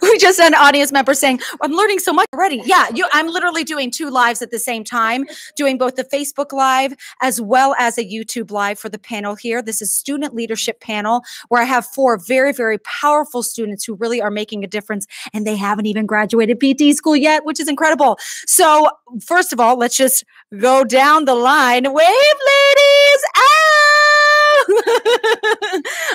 We just had an audience member saying, I'm learning so much already. Yeah, I'm literally doing 2 lives at the same time, doing both the Facebook Live as well as a YouTube Live for the panel here. This is Student Leadership Panel, where I have 4 very, very powerful students who really are making a difference, and they haven't even graduated PT school yet, which is incredible. So first of all, let's just go down the line. Wave, ladies!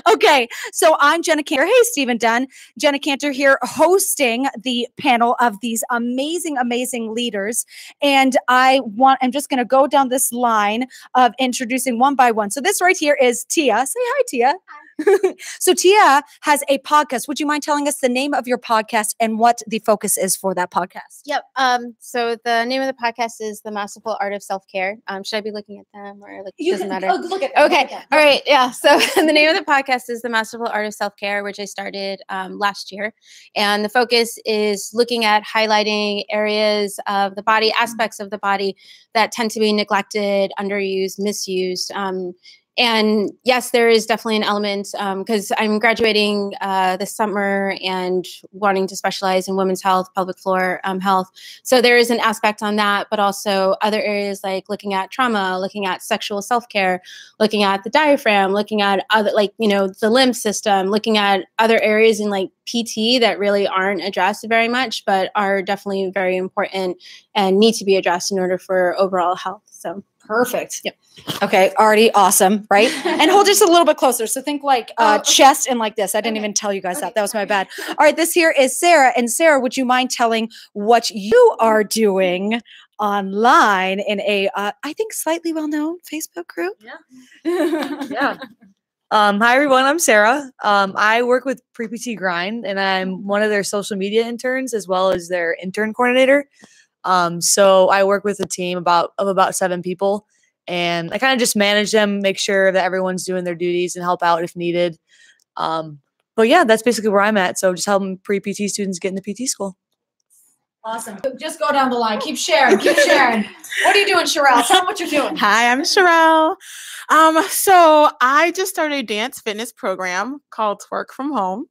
Okay, so I'm Jenna Kantor. Hey, Stephen Dunn. Jenna Kantor here, hosting the panel of these amazing, amazing leaders. And I'm just going to go down this line of introducing one by one. So this right here is Tia. Say hi, Tia. So Tia has a podcast. Would you mind telling us the name of your podcast and what the focus is for that podcast? Yep. So the name of the podcast is The Masterful Art of Self-Care. Should I be looking at them or like, doesn't matter? Look at them. Okay. All right. Yeah. So the name of the podcast is The Masterful Art of Self-Care, which I started last year. And the focus is looking at highlighting areas of the body, aspects of the body that tend to be neglected, underused, misused. And yes, there is definitely an element because I'm graduating this summer and wanting to specialize in women's health, pelvic floor health. So there is an aspect on that, but also other areas like looking at trauma, looking at sexual self-care, looking at the diaphragm, looking at other, like, you know, the lymph system, looking at other areas in like PT that really aren't addressed very much, but are definitely very important and need to be addressed in order for overall health. So. Perfect. Yep. Okay. Already awesome. Right. And hold just a little bit closer. So think like chest and like this. I didn't even tell you guys that. That was my bad. All right. This here is Sarah. And Sarah, would you mind telling what you are doing online in a, I think, slightly well-known Facebook group? Yeah. Yeah. Hi, everyone. I'm Sarah. I work with Pre-PT Grind, and I'm one of their social media interns as well as their intern coordinator. So I work with a team of about 7 people, and I kind of just manage them, make sure that everyone's doing their duties and help out if needed. But yeah, that's basically where I'm at. So just helping pre-PT students get into PT school. Awesome. Just go down the line. Keep sharing. Keep sharing. What are you doing, Sherelle? Tell them what you're doing. Hi, I'm Sherelle. So I just started a dance fitness program called Twerk from Home.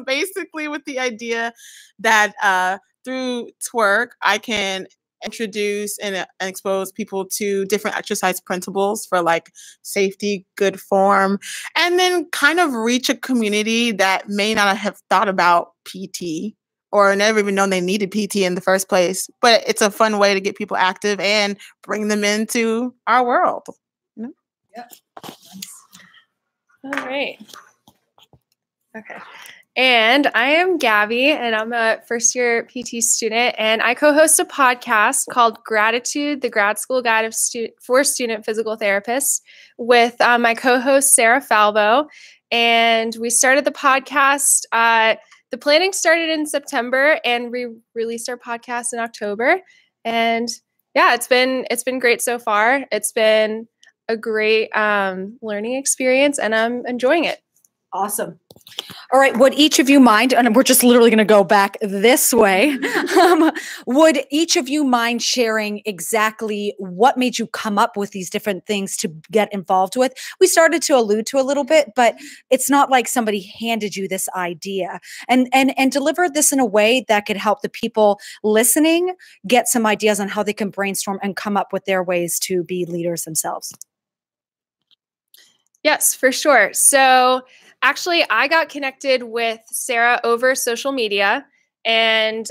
Basically with the idea that through twerk, I can introduce and expose people to different exercise principles for like safety, good form, and then kind of reach a community that may not have thought about PT or never even known they needed PT in the first place. But it's a fun way to get people active and bring them into our world. You know? Yep. All right. Okay. And I am Gabby, and I'm a first-year PT student, and I co-host a podcast called Gratitude, the Grad School Guide for Student Physical Therapists with my co-host, Sarah Falvo. And we started the podcast. The planning started in September, and we released our podcast in October. And yeah, it's been great so far. It's been a great learning experience, and I'm enjoying it. Awesome. All right. Would each of you mind, and we're just literally going to go back this way. Would each of you mind sharing exactly what made you come up with these different things to get involved with? We started to allude to a little bit, but it's not like somebody handed you this idea and delivered this in a way that could help the people listening get some ideas on how they can brainstorm and come up with their ways to be leaders themselves. Yes, for sure. So actually, I got connected with Sarah over social media, and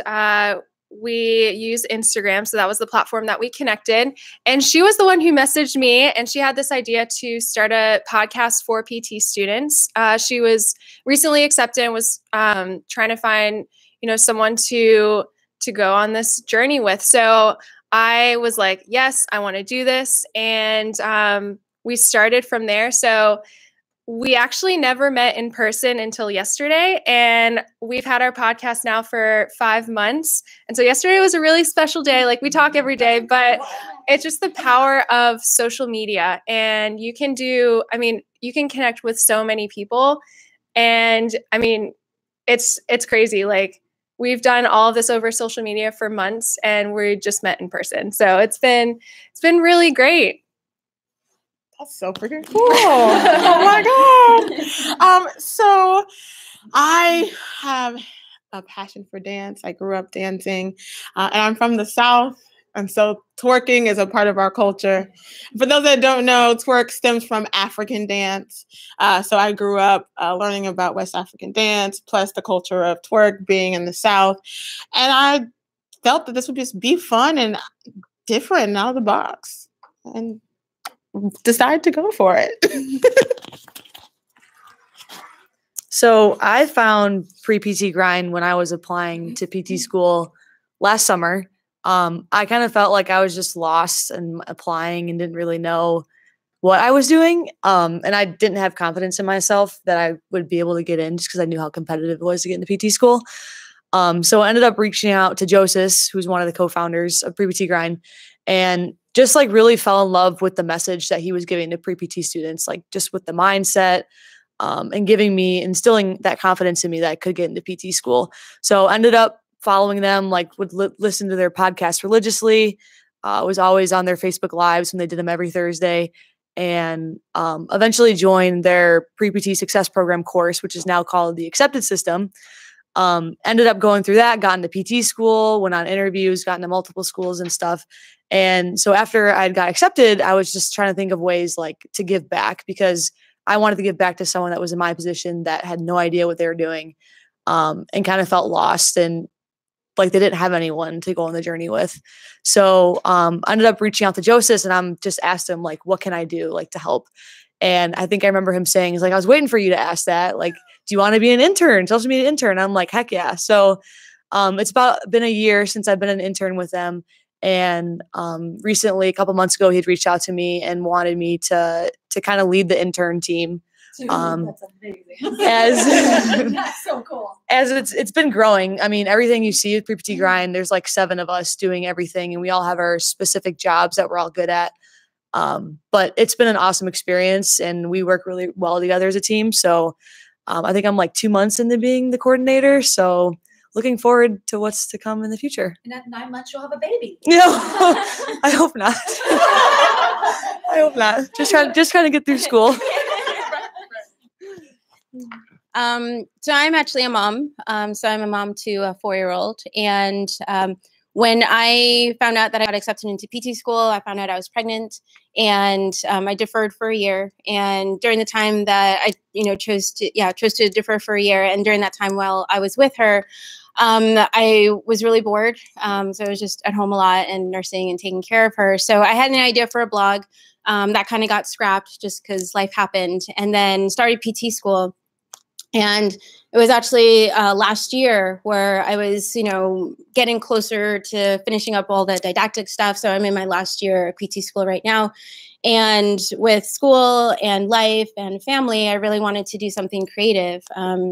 we use Instagram. So that was the platform that we connected. And she was the one who messaged me, and she had this idea to start a podcast for PT students. She was recently accepted and was trying to find, someone to go on this journey with. So I was like, yes, I want to do this. And we started from there. So we actually never met in person until yesterday, and we've had our podcast now for 5 months. And so yesterday was a really special day. Like, we talk every day, but it's just the power of social media. And you can connect with so many people. And it's crazy. Like, we've done all of this over social media for months, and we just met in person. So it's been really great. That's so freaking cool. Oh my God. So I have a passion for dance. I grew up dancing, and I'm from the South. And so twerking is a part of our culture. For those that don't know, twerk stems from African dance. So I grew up learning about West African dance, plus the culture of twerk being in the South. And I felt that this would just be fun and different and out of the box. And decided to go for it. So I found pre-PT grind when I was applying to PT school last summer. I kind of felt like I was just lost and applying and didn't really know what I was doing. And I didn't have confidence in myself that I would be able to get in just because I knew how competitive it was to get into PT school. So I ended up reaching out to Joseph, who's one of the co-founders of pre-PT grind, and just like really fell in love with the message that he was giving to pre-PT students, like just with the mindset, and instilling that confidence in me that I could get into PT school. So ended up following them, like would listen to their podcast religiously, was always on their Facebook Lives when they did them every Thursday, and eventually joined their pre-PT success program course, which is now called the Accepted System. Ended up going through that, got into PT school, went on interviews, got into multiple schools and stuff. And so after I got accepted, I was just trying to think of ways like to give back, because I wanted to give back to someone that was in my position that had no idea what they were doing, and kind of felt lost and like they didn't have anyone to go on the journey with. So I ended up reaching out to Joseph, and I'm just asked him like, what can I do like to help? And I think I remember him saying, he's like, I was waiting for you to ask that. Like, do you want to be an intern? Social media intern? I'm like, heck yeah. So it's been a year since I've been an intern with them. And recently, a couple months ago, he'd reached out to me and wanted me to kind of lead the intern team. That's amazing. That's so cool. As it's been growing. I mean, everything you see with pre-PT grind, there's like 7 of us doing everything, and we all have our specific jobs that we're all good at. But it's been an awesome experience, and we work really well together as a team. So I think I'm like 2 months into being the coordinator. So looking forward to what's to come in the future. And at 9 months, you'll have a baby. No, I hope not. I hope not. Just trying to get through school. So I'm actually a mom. So I'm a mom to a 4-year-old. And when I found out that I got accepted into PT school, I found out I was pregnant, and I deferred for a year. And during the time that I, chose to defer for a year, and during that time while I was with her, I was really bored. So I was just at home a lot and nursing and taking care of her. So I had an idea for a blog that kind of got scrapped just because life happened, and then started PT school. And it was actually last year where I was, getting closer to finishing up all the didactic stuff. So I'm in my last year of PT school right now. And with school and life and family, I really wanted to do something creative.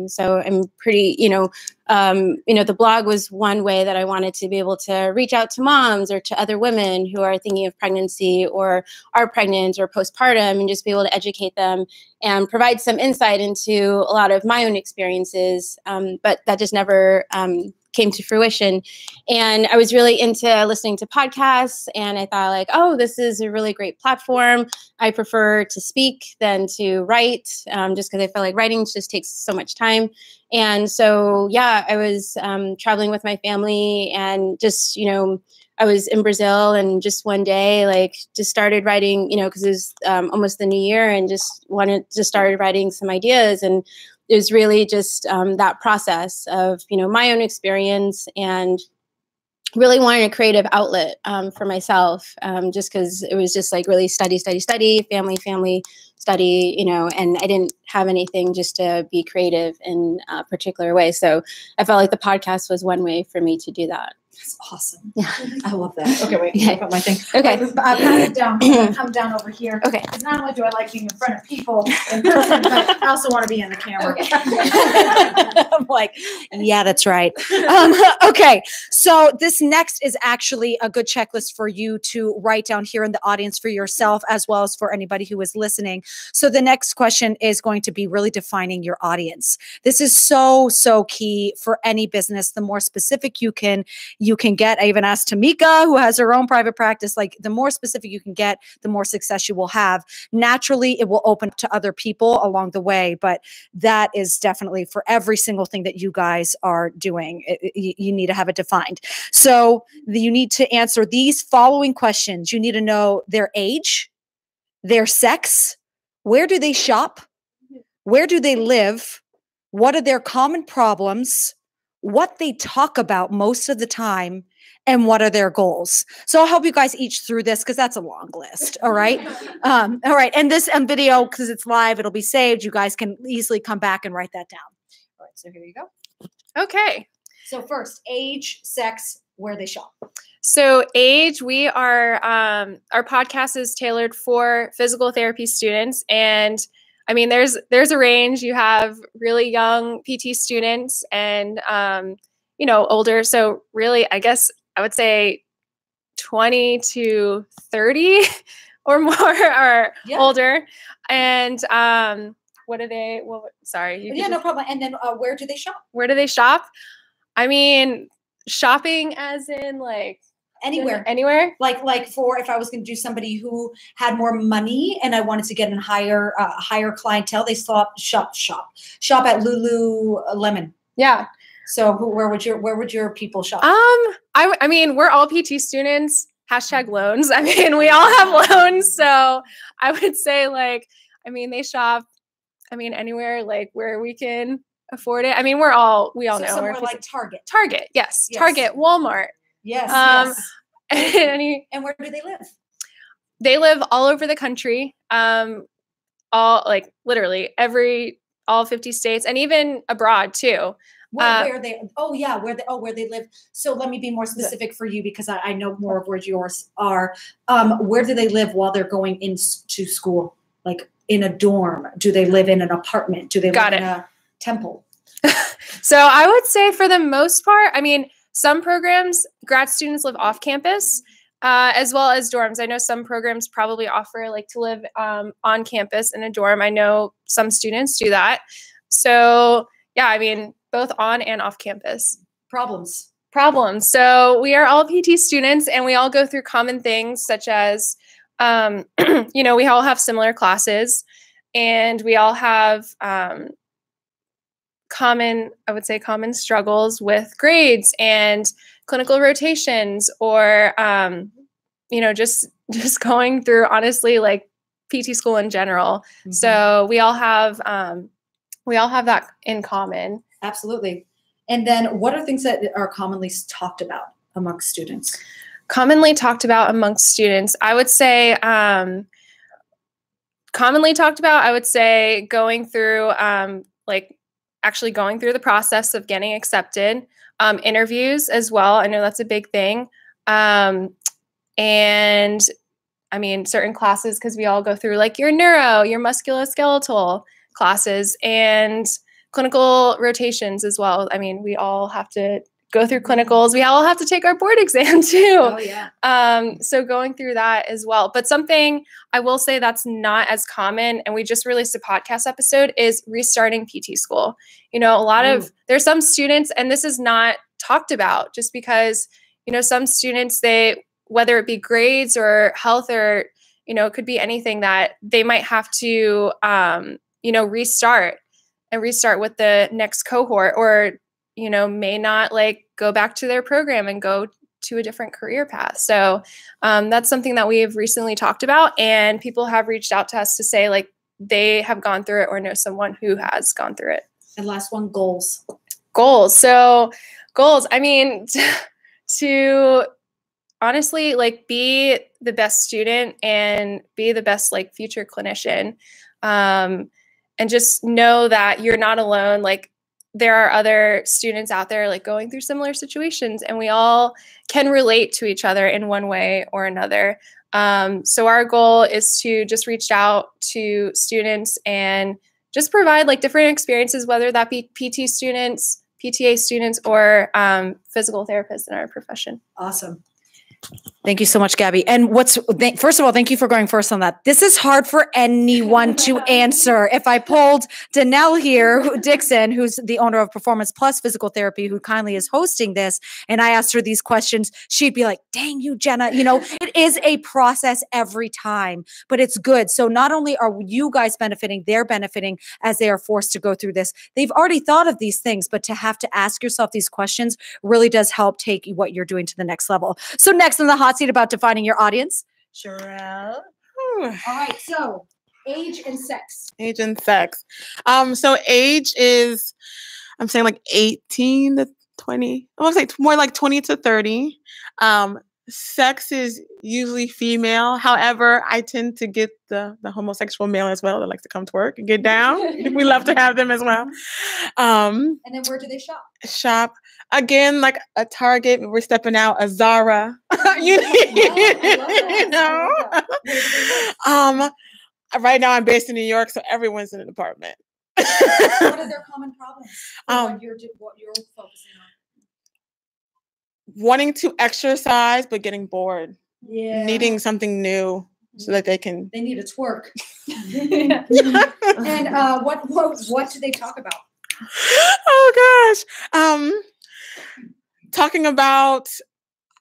So I'm pretty, the blog was one way that I wanted to be able to reach out to moms or to other women who are thinking of pregnancy or are pregnant or postpartum, and just be able to educate them and provide some insight into a lot of my own experiences. But that just never came to fruition. And I was really into listening to podcasts, and I thought like, oh, this is a really great platform. I prefer to speak than to write, just because I feel like writing just takes so much time. And so, yeah, I was traveling with my family, and just, I was in Brazil, and just one day, like, just started writing, because it was almost the new year, and just started writing some ideas. And it was really just that process of, my own experience, and really wanting a creative outlet for myself, just because it was just like really study, family, study, and I didn't have anything just to be creative in a particular way. So I felt like the podcast was one way for me to do that. That's awesome. Yeah. I love that. Okay, wait. Okay. Put my thing. Okay. Pass it down. I'm gonna come down over here. Okay. Because not only do I like being in front of people in person, but I also want to be in the camera. Okay. I'm like, yeah, that's right. Okay. So this next is actually a good checklist for you to write down here in the audience for yourself, as well as for anybody who is listening. So the next question is going to be really defining your audience. This is so key for any business. The more specific you can you can get. I even asked Tamika, who has her own private practice, like the more specific you can get, the more success you will have. Naturally, it will open to other people along the way, but that is definitely for every single thing that you guys are doing. You need to have it defined. So you need to answer these following questions. You need to know their age, their sex, where do they shop, where do they live, what are their common problems, what they talk about most of the time, and what are their goals. So I'll help you guys each through this because that's a long list. All right. All right. And this video, because it's live, it'll be saved. You guys can easily come back and write that down. All right. So here you go. Okay. So first, age, sex, where they shop. So age, we are, our podcast is tailored for physical therapy students. And I mean, there's a range. You have really young PT students and, you know, older. So really, I guess I would say 20 to 30 or more are older. And what are they? Well, sorry. Yeah, no problem. And then where do they shop? Where do they shop? I mean, shopping as in like anywhere. Like for if I was going to do somebody who had more money and I wanted to get in higher clientele, they shop at Lululemon. Yeah. So where would your people shop? I mean, we're all PT students. #loans. I mean, we all have loans. So I would say like, I mean, they shop, I mean, anywhere like where we can afford it. I mean, we all know. Somewhere like Target. Yes. Target, Walmart. Yes. And where do they live? They live all over the country. All like literally all 50 states and even abroad too. Where they? Oh yeah, where they live. So let me be more specific for you because I know more of where yours are. Where do they live while they're going into school? Like in a dorm? Do they live in an apartment? Do they live in a temple? So I would say for the most part, I mean, some programs, grad students live off campus, as well as dorms. I know some programs probably offer like to live on campus in a dorm. I know some students do that. So yeah, I mean, both on and off campus. Problems. So we are all PT students and we all go through common things such as, you know, we all have similar classes and we all have common struggles with grades and clinical rotations or, you know, just going through honestly like PT school in general. Mm-hmm. So we all have that in common. Absolutely. And then what are things that are commonly talked about amongst students? Commonly talked about amongst students, I would say, going through, like actually going through the process of getting accepted, interviews as well. I know that's a big thing. And I mean, certain classes, because we all go through like your neuro, your musculoskeletal classes and clinical rotations as well. I mean, we all have to go through clinicals. We all have to take our board exam too. Oh, yeah. So going through that as well. But something I will say that's not as common, and we just released a podcast episode, is restarting PT school. You know, there's some students, and this is not talked about just because, you know, some students, whether it be grades or health or, you know, it could be anything that they might have to, you know, restart with the next cohort or, you know, may not like go back to their program and go to a different career path. So that's something that we've recently talked about and people have reached out to us to say like they have gone through it or know someone who has gone through it. And last one, goals. So goals, I mean, to honestly like be the best student and be the best like future clinician. And just know that you're not alone. Like there are other students out there like going through similar situations and we all can relate to each other in one way or another. So our goal is to just reach out to students and just provide like different experiences, whether that be PT students, PTA students, or physical therapists in our profession. Awesome. Thank you so much, Gabby. And first of all, thank you for going first on that. This is hard for anyone to answer. If I pulled Danelle here, Dixon, who's the owner of Performance Plus Physical Therapy, who kindly is hosting this, and I asked her these questions, she'd be like, dang you, Jenna. You know, it is a process every time, but it's good. So not only are you guys benefiting, they're benefiting as they are forced to go through this. They've already thought of these things, but to have to ask yourself these questions really does help take what you're doing to the next level. So next on the hot seat about defining your audience. Sherelle. All right. So age and sex. Age and sex. So age is, I'm saying like 18 to 20. I want to say more like 20 to 30. Sex is usually female. However, I tend to get the homosexual male as well that likes to come to work and get down. We love to have them as well. And then where do they shop? Shop. Again, like a Target, we're stepping out, a Zara. You know. Right now I'm based in New York, so everyone's in an apartment. What are their common problems? What you're focusing on? Wanting to exercise, but getting bored. Yeah. Needing something new so that they need a twerk. And what do they talk about? Oh gosh. Talking about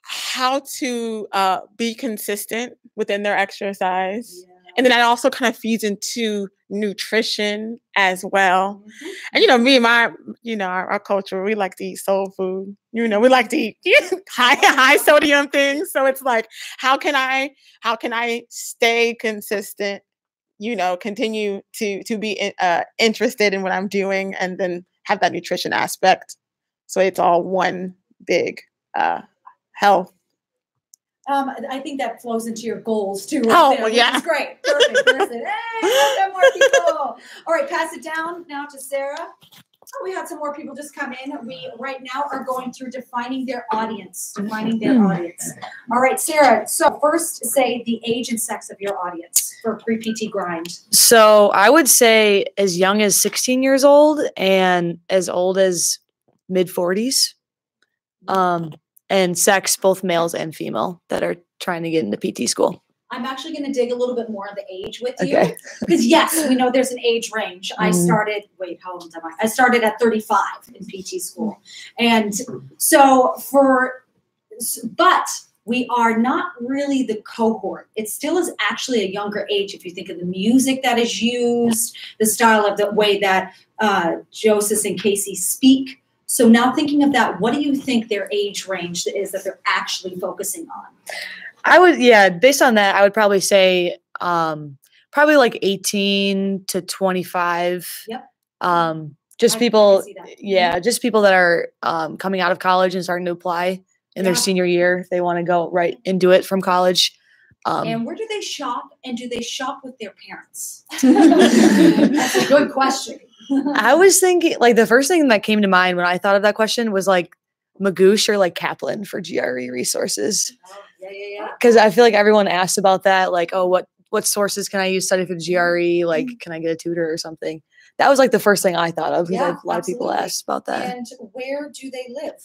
how to be consistent within their exercise. Yeah. And then that also kind of feeds into nutrition as well. And, our culture, we like to eat soul food. We like to eat high sodium things. So it's like, how can I stay consistent, continue to be interested in what I'm doing and then have that nutrition aspect. So it's all one big health. I think that flows into your goals too. Yeah. Which is great. Perfect. Hey, we've got more people. All right, pass it down now to Sarah. Oh, we had some more people just come in. We right now are going through defining their audience. All right, Sarah. So first, say the age and sex of your audience for pre-PT grind. So I would say as young as 16 years old and as old as mid-40s. And sex, both males and female that are trying to get into PT school. I'm actually going to dig a little bit more on the age with you. Because yes, we know there's an age range. I started, how old am I? I started at 35 in PT school. And so but we are not really the cohort. It still is actually a younger age. If you think of the music that is used, the style of the way that Joseph and Casey speak. So now thinking of that, what do you think their age range is that they're actually focusing on? Based on that, I would probably say probably like 18 to 25. Yep. Just people that are coming out of college and starting to apply in their senior year. They want to go right into it from college. And where do they shop? And do they shop with their parents? That's a good question. I was thinking, like, the first thing that came to mind when I thought of that question was like Magoosh or like Kaplan for GRE resources. Oh, yeah. Because I feel like everyone asks about that, like, oh, what sources can I use to study for the GRE? Like, can I get a tutor or something? That was like the first thing I thought of. Yeah, a lot of people asked about that. And where do they live?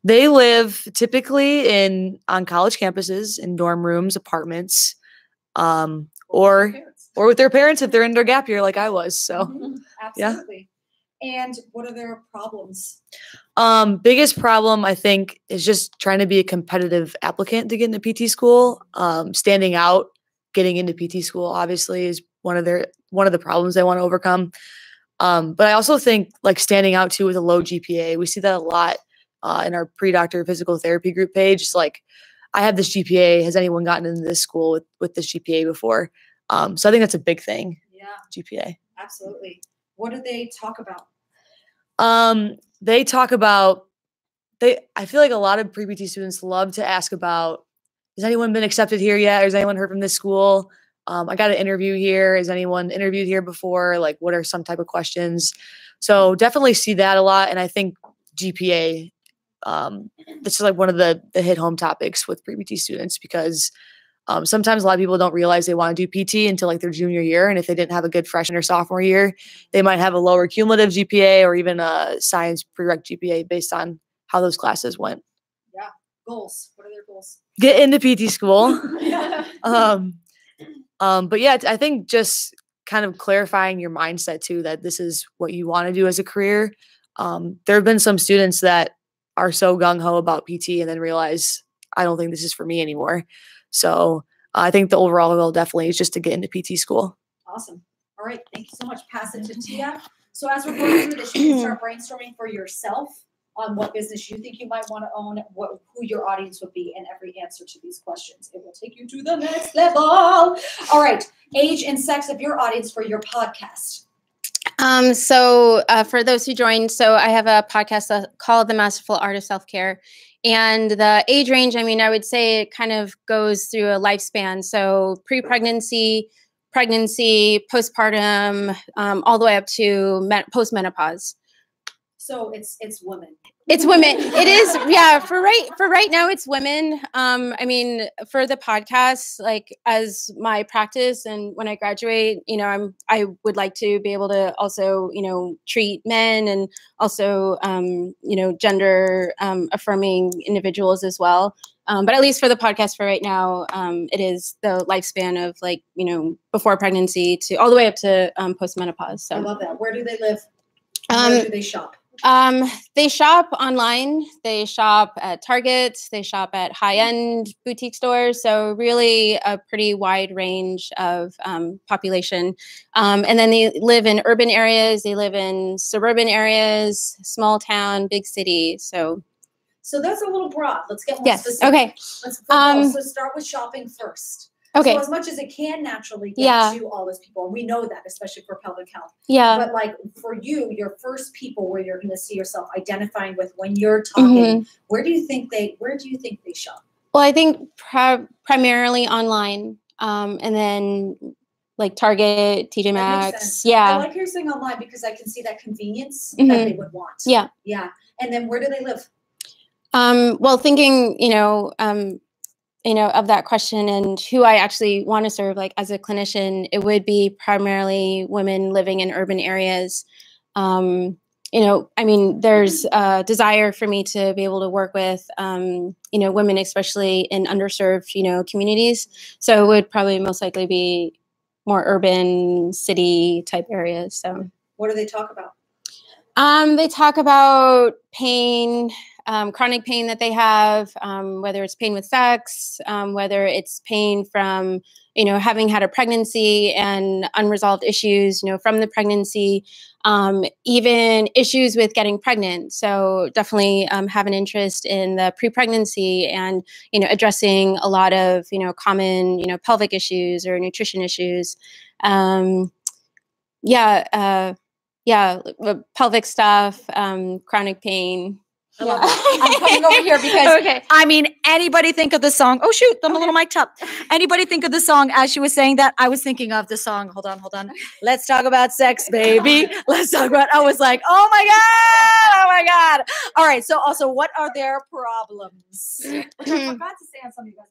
They live typically on college campuses, in dorm rooms, apartments, or with their parents if they're in their gap year like I was. So Absolutely. Yeah. And what are their problems? Biggest problem, I think, is just trying to be a competitive applicant to get into PT school. Standing out, getting into PT school, obviously, is one of the problems they want to overcome. But I also think like standing out too with a low GPA. We see that a lot in our pre-doctor physical therapy group page. It's like, I have this GPA. Has anyone gotten into this school with this GPA before? So I think that's a big thing. Yeah. GPA. Absolutely. What do they talk about? They talk about, I feel like a lot of pre-PT students love to ask about, has anyone been accepted here yet? Or has anyone heard from this school? I got an interview here. Has anyone interviewed here before? Like, what are some type of questions? So definitely see that a lot. And I think GPA, this is like one of the hit home topics with pre-PT students, because sometimes a lot of people don't realize they want to do PT until like their junior year. And if they didn't have a good freshman or sophomore year, they might have a lower cumulative GPA or even a science prereq GPA based on how those classes went. Yeah. Goals. What are their other goals? Get into PT school. Yeah. But yeah, I think just kind of clarifying your mindset too, that this is what you want to do as a career. There have been some students that are so gung-ho about PT and then realize, I don't think this is for me anymore. So I think the overall goal definitely is just to get into PT school. Awesome. All right. Thank you so much. Pass it to Tia. So as we're going through this, you can start brainstorming for yourself on what business you think you might want to own, who your audience would be, and every answer to these questions. It will take you to the next level. All right. Age and sex of your audience for your podcast. So for those who joined, so I have a podcast called The Masterful Art of Self-Care. And the age range, I mean, I would say it kind of goes through a lifespan. So pre-pregnancy, pregnancy, postpartum, all the way up to post-menopause. So it's women. It's women. It is, yeah. For right now, it's women. I mean, for the podcast, like as my practice, and when I graduate, I would like to be able to also, treat men and also, gender affirming individuals as well. But at least for the podcast for right now, it is the lifespan of like, before pregnancy to all the way up to postmenopause. So I love that. Where do they live? Where do they shop? They shop online. They shop at Target. They shop at high-end boutique stores. So really a pretty wide range of population. And then they live in urban areas. They live in suburban areas, small town, big city. So that's a little broad. Let's get more specific. Okay. Let's start with shopping first. Okay. So as much as it can naturally get to all those people, and we know that, especially for pelvic health. Yeah. But like for you, your first people where you're going to see yourself identifying with when you're talking, where do you think they shop? Well, I think primarily online, and then like Target, TJ Maxx. Yeah. I like you're saying online because I can see that convenience that they would want. Yeah. Yeah. And then where do they live? Well, thinking, of that question and who I actually want to serve, like as a clinician, it would be primarily women living in urban areas. I mean, there's a desire for me to be able to work with, women, especially in underserved, communities. So it would probably most likely be more urban city type areas. So what do they talk about? They talk about pain, chronic pain that they have, whether it's pain with sex, whether it's pain from, having had a pregnancy and unresolved issues, from the pregnancy, even issues with getting pregnant. So definitely have an interest in the pre-pregnancy and, addressing a lot of, common, pelvic issues or nutrition issues. Pelvic stuff, chronic pain. Yeah. I'm coming over here because I mean, anybody think of the song? Oh shoot, I'm a little mic'd up. Anybody think of the song as she was saying that? I was thinking of the song. Hold on. Let's talk about sex, baby. Let's talk about. I was like, oh my god. All right. So also, what are their problems? Which I forgot to say on some of you guys.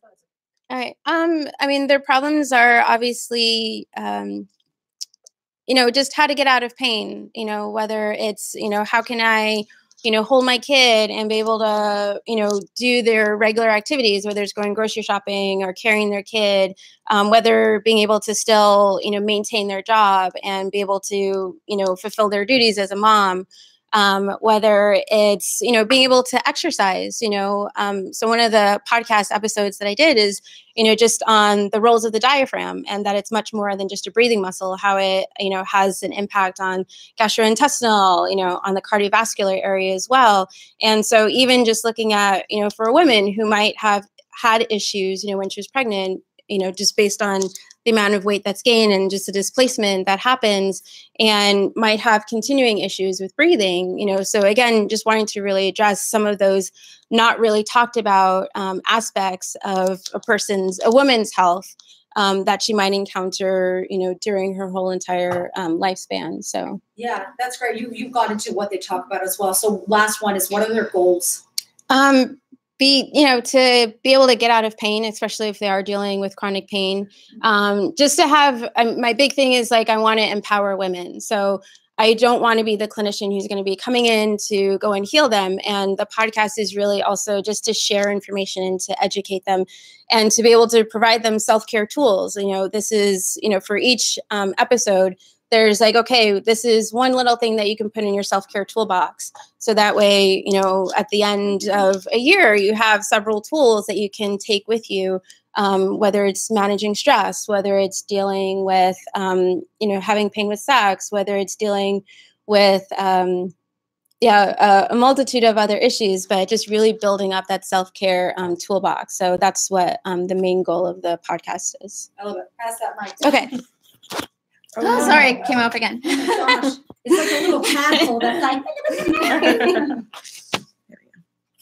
All right. I mean, their problems are obviously, just how to get out of pain. Whether it's, how can I hold my kid and be able to, do their regular activities, whether it's going grocery shopping or carrying their kid, whether being able to still, maintain their job and be able to, fulfill their duties as a mom, whether it's, being able to exercise, so one of the podcast episodes that I did is, just on the roles of the diaphragm and that it's much more than just a breathing muscle, how it, has an impact on gastrointestinal, on the cardiovascular area as well. And so even just looking at, for a woman who might have had issues, when she was pregnant, just based on the amount of weight that's gained and just the displacement that happens and might have continuing issues with breathing, so again, just wanting to really address some of those not really talked about aspects of a woman's health that she might encounter, during her whole entire lifespan. So yeah, that's great. You've got into what they talk about as well. So last one is, what are their goals? To be able to get out of pain, especially if they are dealing with chronic pain, just to have, my big thing is like, I want to empower women. So I don't want to be the clinician who's going to be coming in to go and heal them. And the podcast is really also just to share information and to educate them and to be able to provide them self-care tools. This is, for each episode, there's like, okay, this is one little thing that you can put in your self-care toolbox. So that way, at the end of a year, you have several tools that you can take with you, whether it's managing stress, whether it's dealing with, having pain with sex, whether it's dealing with, a multitude of other issues, but just really building up that self-care toolbox. So that's what the main goal of the podcast is. I love it. Pass that mic. Okay. Oh, sorry, it came up again. Oh gosh. It's like a little tadpole that's like.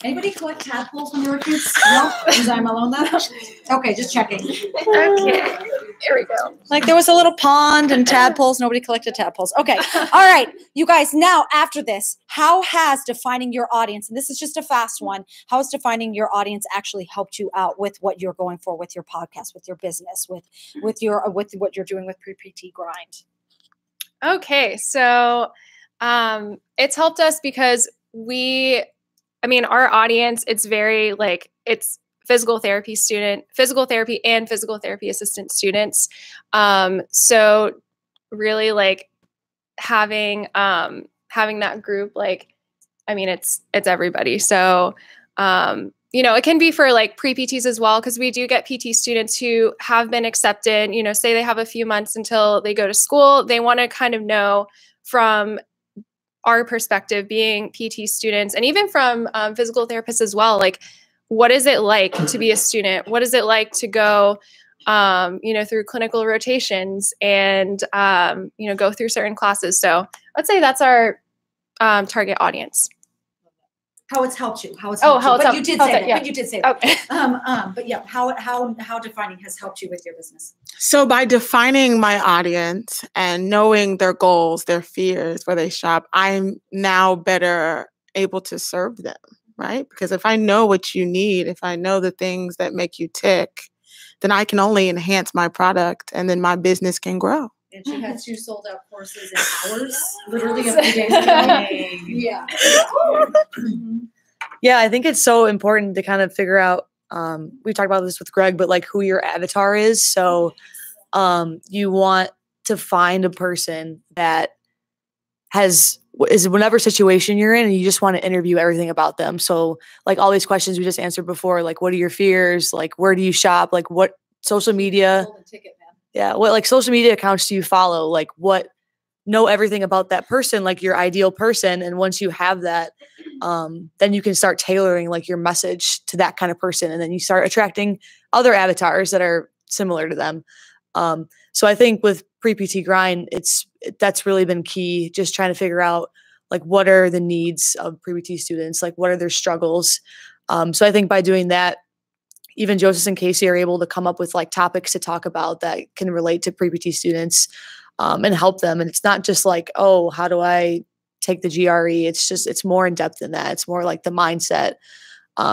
Anybody collect tadpoles when you were kids? No? Was I alone that? Okay, just checking. Okay, here we go. Like there was a little pond and tadpoles. Nobody collected tadpoles. Okay. All right. You guys, now after this, how has defining your audience, and this is just a fast one, how has defining your audience actually helped you out with what you're going for with your podcast, with your business, with what you're doing with Pre-PT Grind? Okay, so it's helped us because our audience, it's very it's physical therapy and physical therapy assistant students. So really having that group, it's everybody. So, it can be for pre-PTs as well, because we do get PT students who have been accepted, say they have a few months until they go to school. They want to kind of know from our perspective, being PT students, and even from physical therapists as well, what is it like to be a student? What is it like to go, through clinical rotations and, go through certain classes? So I'd say that's our target audience. How it's helped you? How it's helped you? But But you did say that. Yeah. But you did say that. Okay. But yeah, how defining has helped you with your business? So by defining my audience and knowing their goals, their fears, where they shop, I'm now better able to serve them, right? Because if I know what you need, if I know the things that make you tick, then I can only enhance my product and then my business can grow. And she had 2 sold out courses in hours, literally a few days ago. Yeah. Yeah, I think it's so important to kind of figure out, we talked about this with Greg, but who your avatar is. So you want to find a person that is whatever situation you're in, and you just want to interview everything about them. So all these questions we just answered before, what are your fears? Where do you shop? What social media? Golden ticket, man. Yeah. What social media accounts do you follow? Know everything about that person, your ideal person. And once you have that, then you can start tailoring your message to that kind of person. And then you start attracting other avatars that are similar to them. So I think with Pre-PT Grind, that's really been key, just trying to figure out what are the needs of Pre-PT students, what are their struggles. So I think by doing that, even Joseph and Casey are able to come up with topics to talk about that can relate to Pre-PT students and help them. And it's not just oh, how do I take the GRE? It's more in depth than that. It's more the mindset,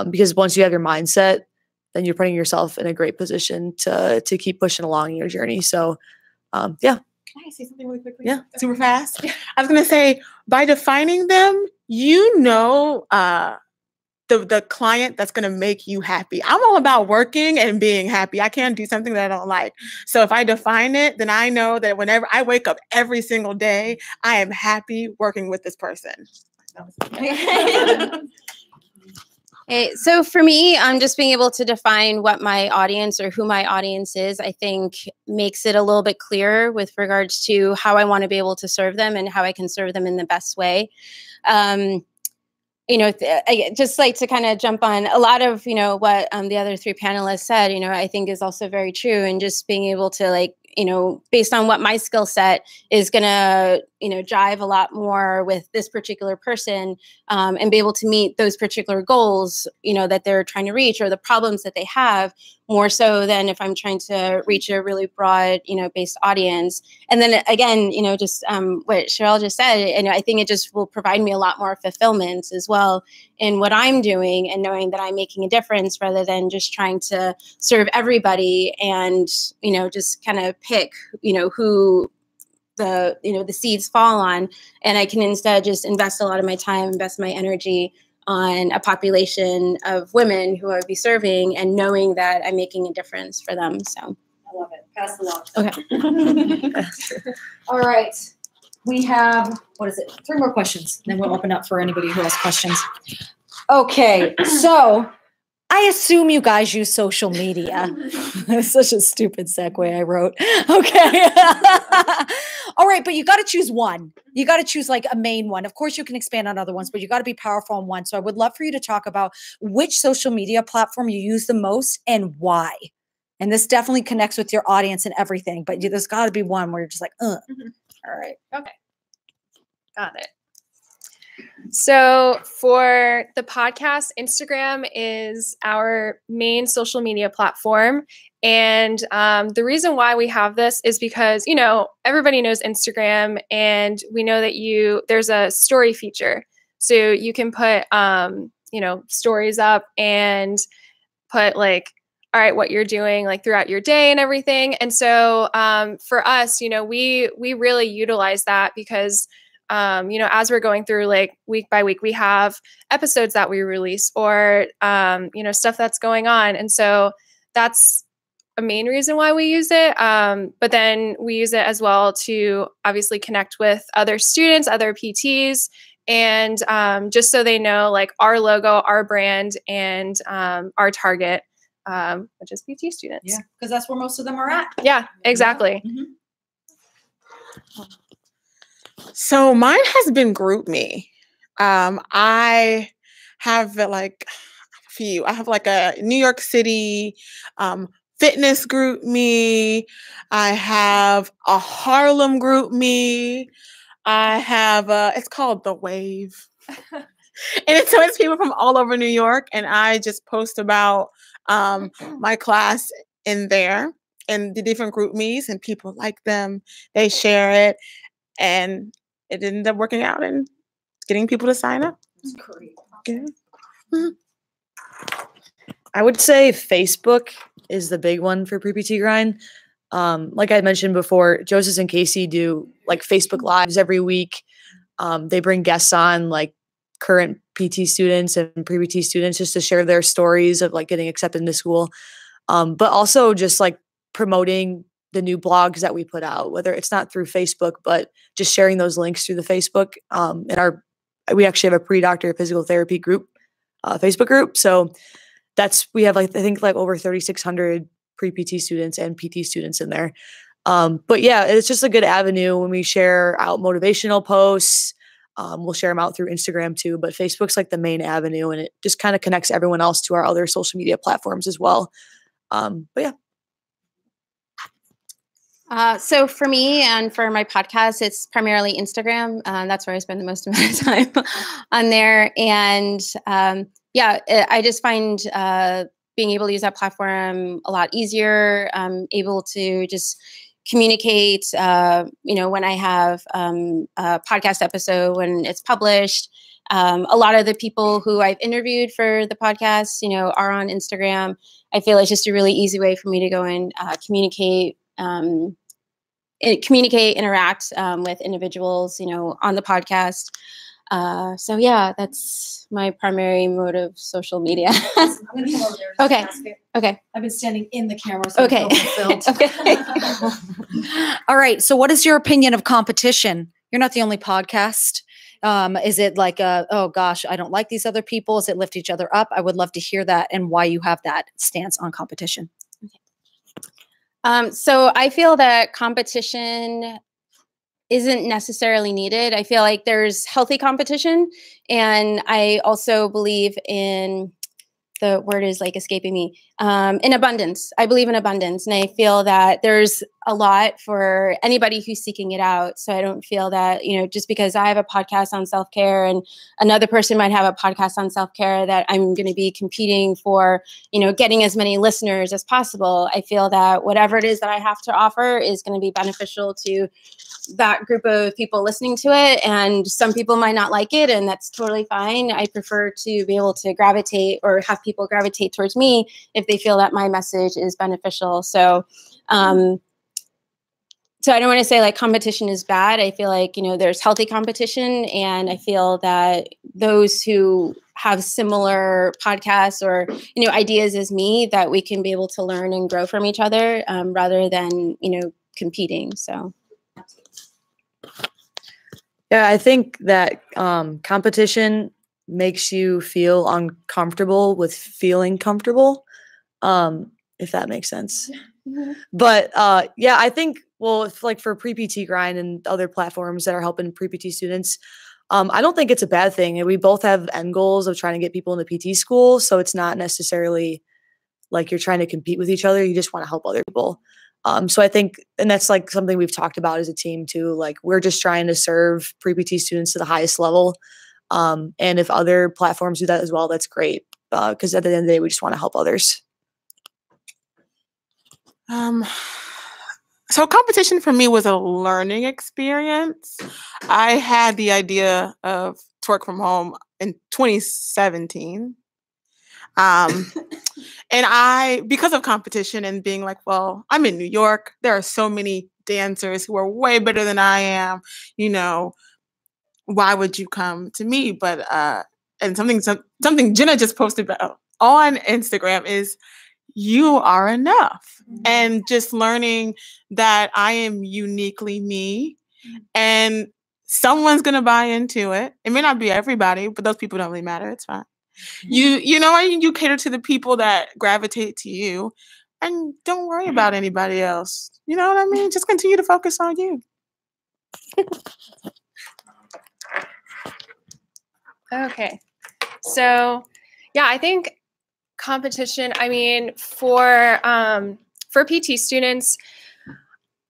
because once you have your mindset, then you're putting yourself in a great position to keep pushing along your journey. So, yeah. Can I say something really quickly? Yeah. Super fast. I was going to say, by defining them, the client that's going to make you happy. I'm all about working and being happy. I can't do something that I don't like. So if I define it, then I know that whenever I wake up every single day, I am happy working with this person. So for me, just being able to define what my audience or who my audience is, I think makes it a little bit clearer with regards to how I want to be able to serve them and how I can serve them in the best way. I just like to kind of jump on a lot of, what the other 3 panelists said, I think is also very true. And just being able to based on what my skill set is going to, jive a lot more with this particular person and be able to meet those particular goals, that they're trying to reach or the problems that they have more so than if I'm trying to reach a really broad, based audience. And then again, just what Cheryl just said, and I think it just will provide me a lot more fulfillment as well in what I'm doing and knowing that I'm making a difference rather than just trying to serve everybody and, just kind of pick, who the seeds fall on, and I can instead just invest a lot of my time, invest my energy on a population of women who I would be serving, and knowing that I'm making a difference for them. So I love it. Pass the love. okay. All right. We have, 3 more questions. Then we'll open up for anybody who has questions. Okay. So I assume you guys use social media. Such a stupid segue I wrote. Okay. All right. But you got to choose one. You got to choose like a main one. Of course, you can expand on other ones, but you got to be powerful on one. So I would love for you to talk about which social media platform you use the most and why. And this definitely connects with your audience and everything, but there's got to be one where you're just like, All right. Okay. Got it. So for the podcast, Instagram is our main social media platform. And the reason why we have this is because, everybody knows Instagram, and we know that there's a story feature. So you can put, stories up and put like, all right, what you're doing like throughout your day and everything. And so for us, we really utilize that because as we're going through like week by week, we have episodes that we release or, stuff that's going on. And so that's a main reason why we use it. But then we use it as well to obviously connect with other students, other PTs, and just so they know like our logo, our brand, and our target, which is PT students. Yeah, because that's where most of them are at. Yeah, exactly. Mm-hmm. So mine has been GroupMe. I have like a few. I have like a New York City fitness GroupMe. I have a Harlem GroupMe. I have it's called The Wave. And it's people from all over New York, and I just post about my class in there and the different GroupMes, and people like them. They share it, and it ended up working out and getting people to sign up. That's great. Yeah. I would say Facebook is the big one for Pre-PT Grind. Like I mentioned before, Joseph and Casey do like Facebook Lives every week. They bring guests on, like current PT students and pre-PT students, just to share their stories of like getting accepted into school. But also just like promoting the new blogs that we put out, whether it's not through Facebook, but just sharing those links through the Facebook. We actually have a pre-doctor physical therapy group, Facebook group. So we have like, I think like over 3,600 pre-PT students and PT students in there. But yeah, it's just a good avenue when we share out motivational posts. We'll share them out through Instagram too, but Facebook's like the main avenue, and it just kind of connects everyone else to our other social media platforms as well. But yeah. So for me and for my podcast, it's primarily Instagram. That's where I spend the most amount of time on there. And I just find being able to use that platform a lot easier. Able to just communicate, when I have a podcast episode, when it's published. A lot of the people who I've interviewed for the podcast, are on Instagram. I feel it's just a really easy way for me to go and communicate, interact with individuals, on the podcast. So yeah, that's my primary mode of social media. I'm going to come over there. Okay. Okay. I've been standing in the camera, so okay. Okay. All right. So what is your opinion of competition? You're not the only podcast. Is it like, oh gosh, I don't like these other people? Is it lift each other up? I would love to hear that and why you have that stance on competition. So I feel that competition isn't necessarily needed. I feel like there's healthy competition, and I also believe in, the word is like escaping me, in abundance. I believe in abundance, and I feel that there's a lot for anybody who's seeking it out. So I don't feel that, just because I have a podcast on self-care and another person might have a podcast on self-care, that I'm going to be competing for, getting as many listeners as possible. I feel that whatever it is that I have to offer is going to be beneficial to that group of people listening to it. And some people might not like it, and that's totally fine. I prefer to be able to gravitate, or have people gravitate towards me if they feel that my message is beneficial. So, So I don't want to say like competition is bad. I feel like, there's healthy competition, and I feel that those who have similar podcasts or, ideas as me, that we can be able to learn and grow from each other, rather than, competing. So. Yeah, I think that competition makes you feel uncomfortable with feeling comfortable, if that makes sense. But yeah, I think, well, if, like for pre-PT Grind and other platforms that are helping pre-PT students, I don't think it's a bad thing. And we both have end goals of trying to get people into PT school. So it's not necessarily like you're trying to compete with each other. You just want to help other people. So I think, and that's like something we've talked about as a team too. Like we're just trying to serve pre-PT students to the highest level. And if other platforms do that as well, that's great. Because at the end of the day, we just want to help others. So competition for me was a learning experience. I had the idea of twerk from home in 2017. And because of competition and being like, well, I'm in New York, there are so many dancers who are way better than I am, why would you come to me? But and something Jenna just posted about on Instagram is you are enough. And just learning that I am uniquely me, and someone's going to buy into it. It may not be everybody, but those people don't really matter. It's fine. You cater to the people that gravitate to you, and don't worry about anybody else. You know what I mean? Just continue to focus on you. Okay. So, yeah, I think competition, I mean, for PT students,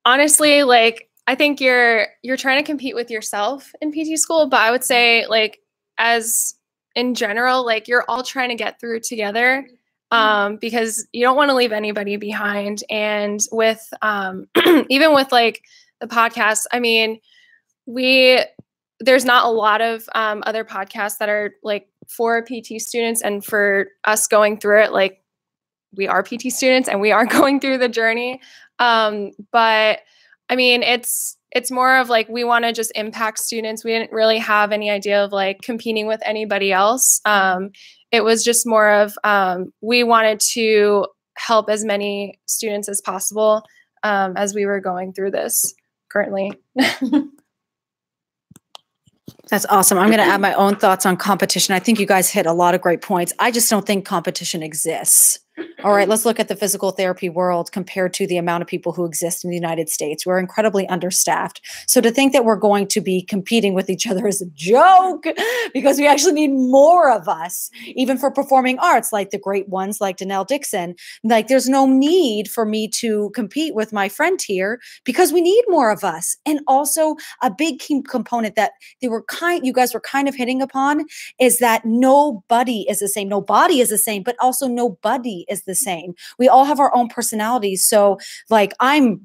honestly, like, I think you're trying to compete with yourself in PT school, but I would say, like, as in general, like, you're all trying to get through together, because you don't want to leave anybody behind. And with even with like the podcast, I mean, there's not a lot of other podcasts that are like for PT students, and for us going through it, like, we are PT students and we are going through the journey. But I mean, it's more of like, we want to just impact students. We didn't really have any idea of like competing with anybody else. It was just more of, we wanted to help as many students as possible, as we were going through this currently. That's awesome. I'm going to add my own thoughts on competition. I think you guys hit a lot of great points. I just don't think competition exists. All right, let's look at the physical therapy world compared to the amount of people who exist in the United States. We're incredibly understaffed. So to think that we're going to be competing with each other is a joke, because we actually need more of us, even for performing arts, like the great ones like Danelle Dixon. Like, there's no need for me to compete with my friend here, because we need more of us. And also a big key component that you guys were kind of hitting upon is that nobody is the same. No body is the same, but also nobody is the same. We all have our own personalities. So like, I'm,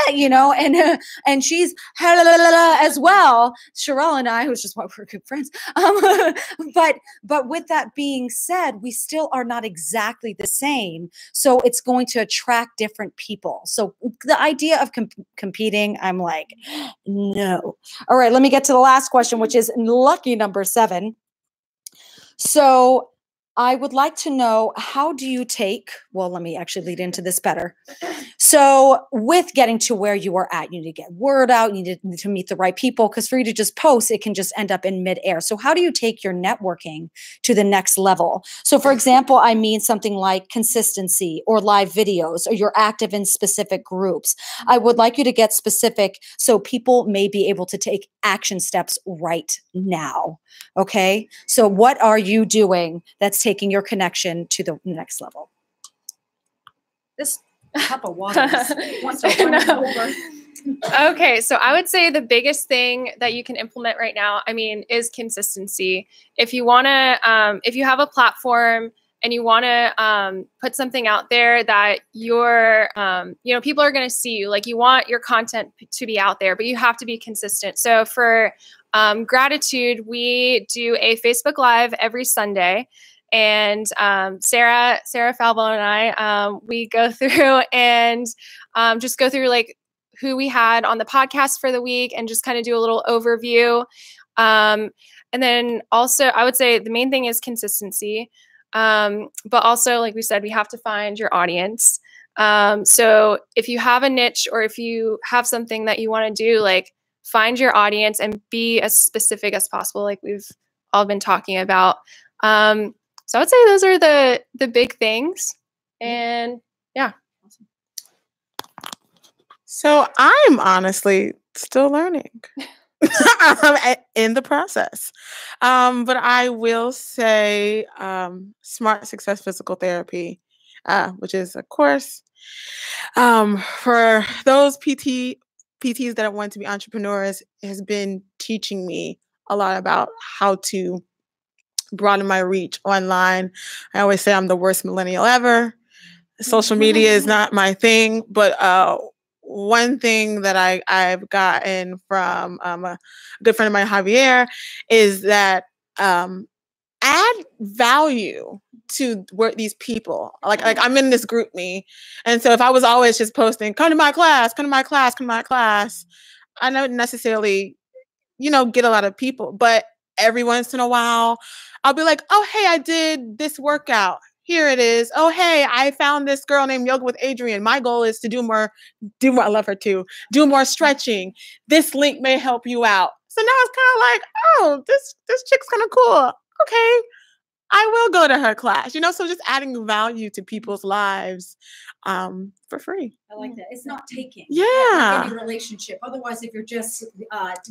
and she's as well. Sherelle and I, who's just why we're good friends. But with that being said, we still are not exactly the same. So it's going to attract different people. So the idea of competing, I'm like, no. All right, let me get to the last question, which is lucky number 7. So I would like to know, how do you well, let me actually lead into this better. So with getting to where you are at, you need to get word out, you need to meet the right people, because for you to just post, it can just end up in midair. So how do you take your networking to the next level? So for example, I mean something like consistency or live videos, or you're active in specific groups. I would like you to get specific so people may be able to take action steps right now. Okay. So what are you doing that's taking your connection to the next level? This cup of water wants to run over. Okay, so I would say the biggest thing that you can implement right now, I mean, is consistency. If you want to, if you have a platform and you want to put something out there that you're, people are going to see you, like, you want your content to be out there, but you have to be consistent. So for gratitude, we do a Facebook Live every Sunday. And Sarah Falvo and I, we go through and just go through like who we had on the podcast for the week and just kind of do a little overview. And then also, I would say the main thing is consistency. But also, like we said, we have to find your audience. So if you have a niche or if you have something that you want to do, like find your audience and be as specific as possible, like we've all been talking about. So I would say those are the big things. And yeah. So I'm honestly still learning. I'm in the process. But I will say Smart Success Physical Therapy, which is a course for those PTs that want to be entrepreneurs, has been teaching me a lot about how to broaden my reach online. I always say I'm the worst millennial ever. Social media is not my thing, but one thing that I've gotten from a good friend of mine, Javier, is that add value to these people. Like I'm in this group me, and so if I was always just posting, come to my class, come to my class, come to my class, I don't necessarily, get a lot of people. But every once in a while, I'll be like, oh, hey, I did this workout. Here it is. Oh, hey, I found this girl named Yoga with Adrienne. My goal is to do more, I love her too, do more stretching. This link may help you out. So now it's kind of like, oh, this chick's kind of cool. Okay, I will go to her class, so just adding value to people's lives for free. I like that. It's not taking. Yeah. Like any relationship. Otherwise, if you're just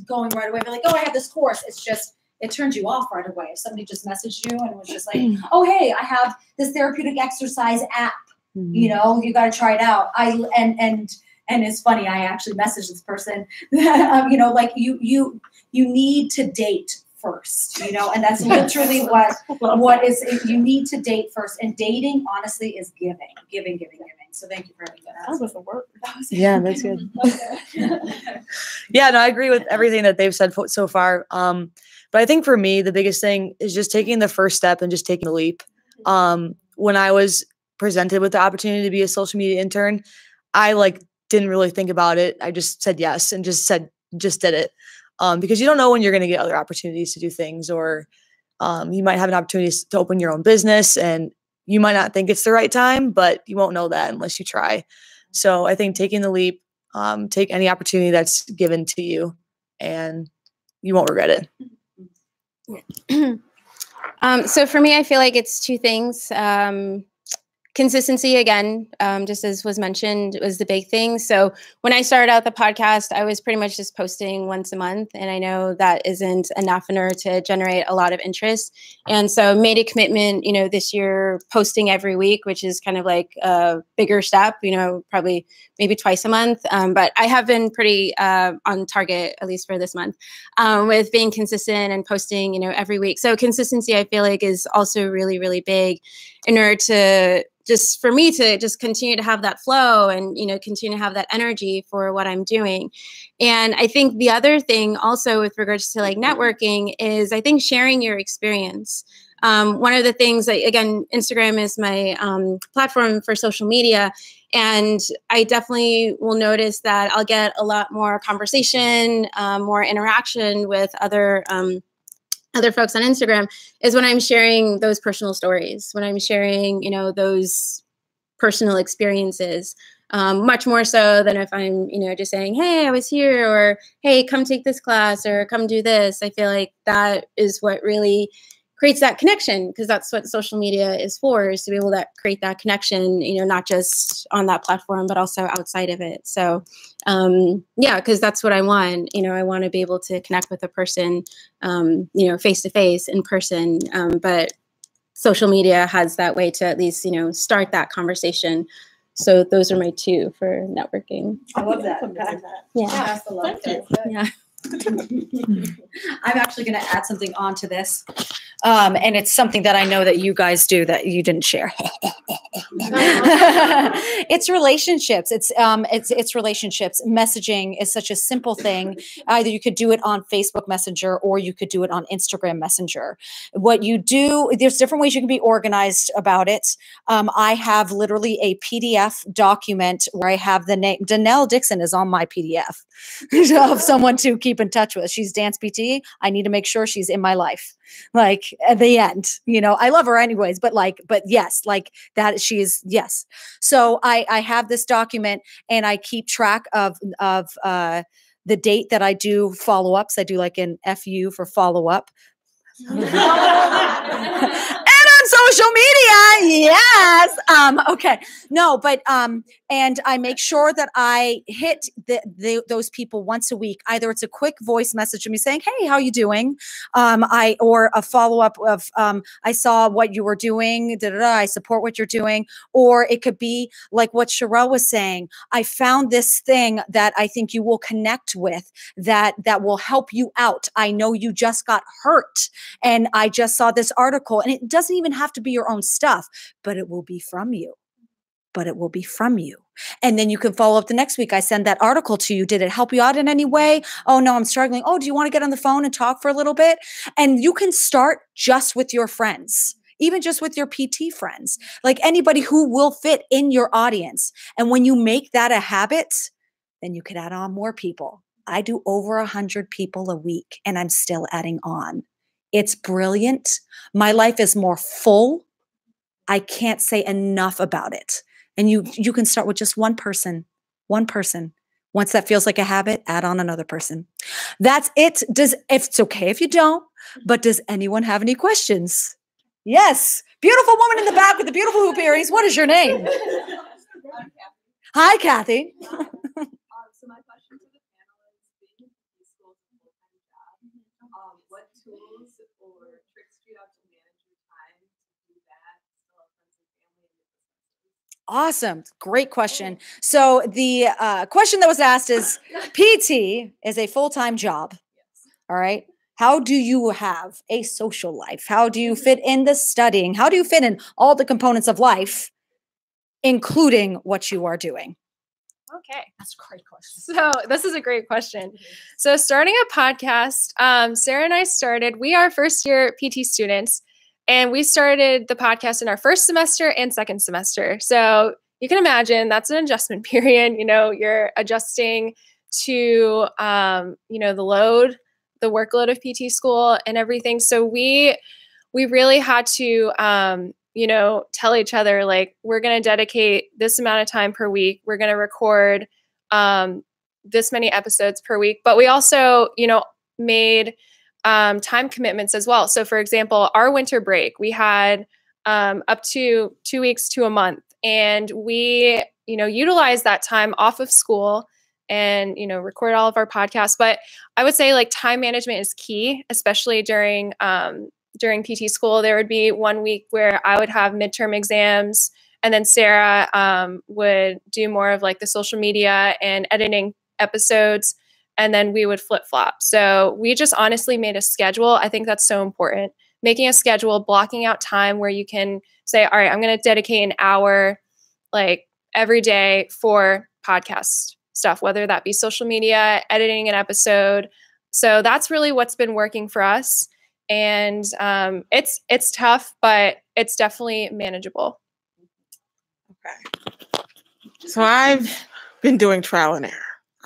going right away, be like, oh, I have this course. It's just, it turns you off right away. If somebody just messaged you and it was just like, oh, hey, I have this therapeutic exercise app. You got to try it out. And it's funny. I actually messaged this person, like you need to date first, and that's literally what is, you need to date first. And dating, honestly, is giving. So thank you for having that. That was the word. Yeah, that's good. Yeah, no, I agree with everything that they've said so far. But I think for me, the biggest thing is just taking the first step and just taking the leap. When I was presented with the opportunity to be a social media intern, I didn't really think about it. I just said yes and just did it. Because you don't know when you're going to get other opportunities to do things, or you might have an opportunity to open your own business and you might not think it's the right time, but you won't know that unless you try. So I think taking the leap, take any opportunity that's given to you and you won't regret it. So for me, I feel like it's two things. Consistency, again, just as was mentioned, was the big thing. So when I started out the podcast, I was pretty much just posting once a month. And I know that isn't enough in order to generate a lot of interest. And so made a commitment, this year posting every week, which is kind of like a bigger step, probably maybe twice a month. But I have been pretty on target, at least for this month, with being consistent and posting, every week. So consistency, I feel like, is also really, really big in order to just for me to just continue to have that flow and, continue to have that energy for what I'm doing. And I think the other thing also with regards to networking is I think sharing your experience. One of the things that, again, Instagram is my platform for social media. And I definitely will notice that I'll get a lot more conversation, more interaction with other folks on Instagram is when I'm sharing those personal stories, when I'm sharing, those personal experiences, much more so than if I'm, just saying, hey, I was here, or hey, come take this class, or come do this. I feel like that is what really creates that connection, because that's what social media is for, is to be able to create that connection, not just on that platform, but also outside of it. So, yeah, because that's what I want. I want to be able to connect with a person, face to face in person. But social media has that way to at least, start that conversation. So those are my two for networking. I love that. Yeah. That's the love. Yeah. I'm actually going to add something onto this. And it's something that I know that you guys do that you didn't share. It's relationships. It's relationships. Messaging is such a simple thing. Either you could do it on Facebook Messenger or you could do it on Instagram Messenger. What you do, there's different ways you can be organized about it. I have literally a PDF document where I have the name. Danelle Dixon is on my PDF of someone to keep in touch with. She's dance PT. I need to make sure she's in my life. Like at the end, I love her anyways, but yes, like that she is. Yes. So I have this document and I keep track of the date that I do follow-ups. I do like an FU for follow-up. And on social media, yes. Okay. No, but and I make sure that I hit those people once a week. Either it's a quick voice message to me saying, "Hey, how you doing?" Or a follow up of I saw what you were doing. I support what you're doing. Or it could be like what Sherelle was saying. I found this thing that I think you will connect with that will help you out. I know you just got hurt. And I just saw this article, and it doesn't even have to be your own stuff, but it will be from you. And then you can follow up the next week. I send that article to you. Did it help you out in any way? Oh, no, I'm struggling. Oh, do you want to get on the phone and talk for a little bit? And you can start just with your friends, even just with your PT friends, like anybody who will fit in your audience. And when you make that a habit, then you could add on more people. I do over 100 people a week, and I'm still adding on. It's brilliant. My life is more full. I can't say enough about it. And you can start with just one person. Once that feels like a habit, add on another person. That's it. If it's okay if you don't, but does anyone have any questions? Yes. Beautiful woman in the back with the beautiful hoop earrings. What is your name? Hi, Kathy. So my question to the panel is, being in PT school is a full-time job. What tools or tricks do you have to manage your time to do that, still have friends and family and businesses? Awesome. Great question. So the question that was asked is, PT is a full-time job. All right. How do you have a social life? How do you fit in the studying? How do you fit in all the components of life, including what you are doing? Okay. That's a great question. So this is a great question. So starting a podcast, Sarah and I started, we are first year PT students, and we started the podcast in our first semester and second semester. So you can imagine that's an adjustment period. You're adjusting to, the workload of PT school and everything. So we really had to, tell each other, like, we're going to dedicate this amount of time per week. We're going to record this many episodes per week. But we also, made time commitments as well. So for example, our winter break, we had up to 2 weeks to a month. And we, utilized that time off of school and, record all of our podcasts. But I would say like time management is key, especially during PT school. There would be 1 week where I would have midterm exams, and then Sarah would do more of like the social media and editing episodes, and then we would flip-flop. So we just honestly made a schedule. I think that's so important. Making a schedule, blocking out time where you can say, all right, I'm going to dedicate an hour like every day for podcast stuff, whether that be social media, editing an episode. So that's really what's been working for us. And it's tough, but it's definitely manageable. Okay. So I've been doing trial and error.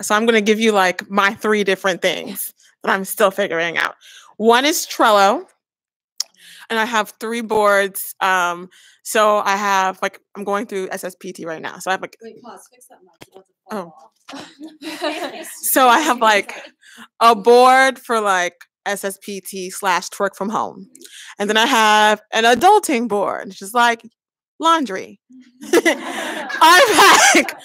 So I'm going to give you like my 3 different things that I'm still figuring out. One is Trello, and I have 3 boards. So I have like, I'm going through SSPT right now. So I have like, Wait, pause, fix that mic. Oh. So I have like a board for like SSPT/twerk from home. And then I have an adulting board, which is like laundry. I've like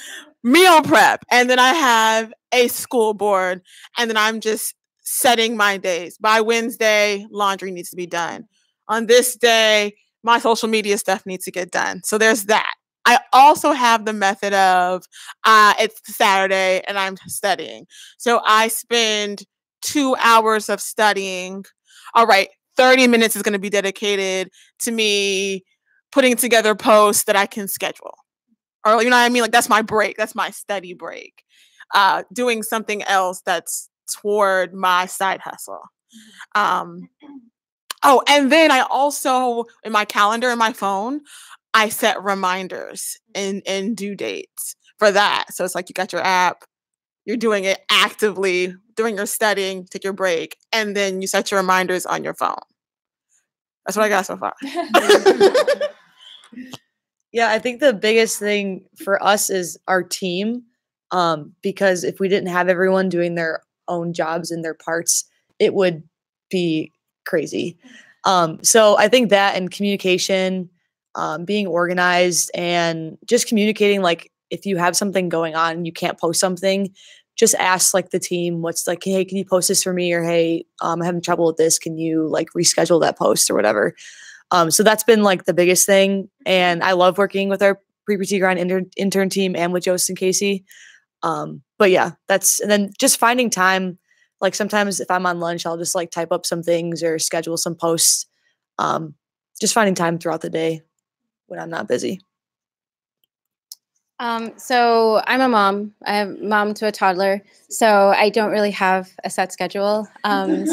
meal prep. And then I have a school board. And then I'm just setting my days. By Wednesday, laundry needs to be done. On this day, my social media stuff needs to get done. So there's that. I also have the method of it's Saturday and I'm studying. So I spend 2 hours of studying, all right, 30 minutes is going to be dedicated to me putting together posts that I can schedule. Or, you know what I mean? Like, that's my break. That's my study break. Doing something else that's toward my side hustle. Oh, and then I also, in my calendar in my phone, I set reminders and due dates for that. So it's like you got your app, you're doing it actively during your studying, take your break, and then you set your reminders on your phone. That's what I got so far. Yeah, I think the biggest thing for us is our team. Because if we didn't have everyone doing their own jobs and their parts, it would be crazy. So I think that and communication, being organized and just communicating, like if you have something going on and you can't post something, just ask like the team what's like, hey, can you post this for me? Or hey, I'm having trouble with this. Can you like reschedule that post or whatever? So that's been like the biggest thing. And I love working with our pre-PT grind intern team and with Joseph and Casey. But yeah, and then just finding time. Like sometimes if I'm on lunch, I'll just like type up some things or schedule some posts. Just finding time throughout the day when I'm not busy. So I'm a mom. I'm mom to a toddler, so I don't really have a set schedule. I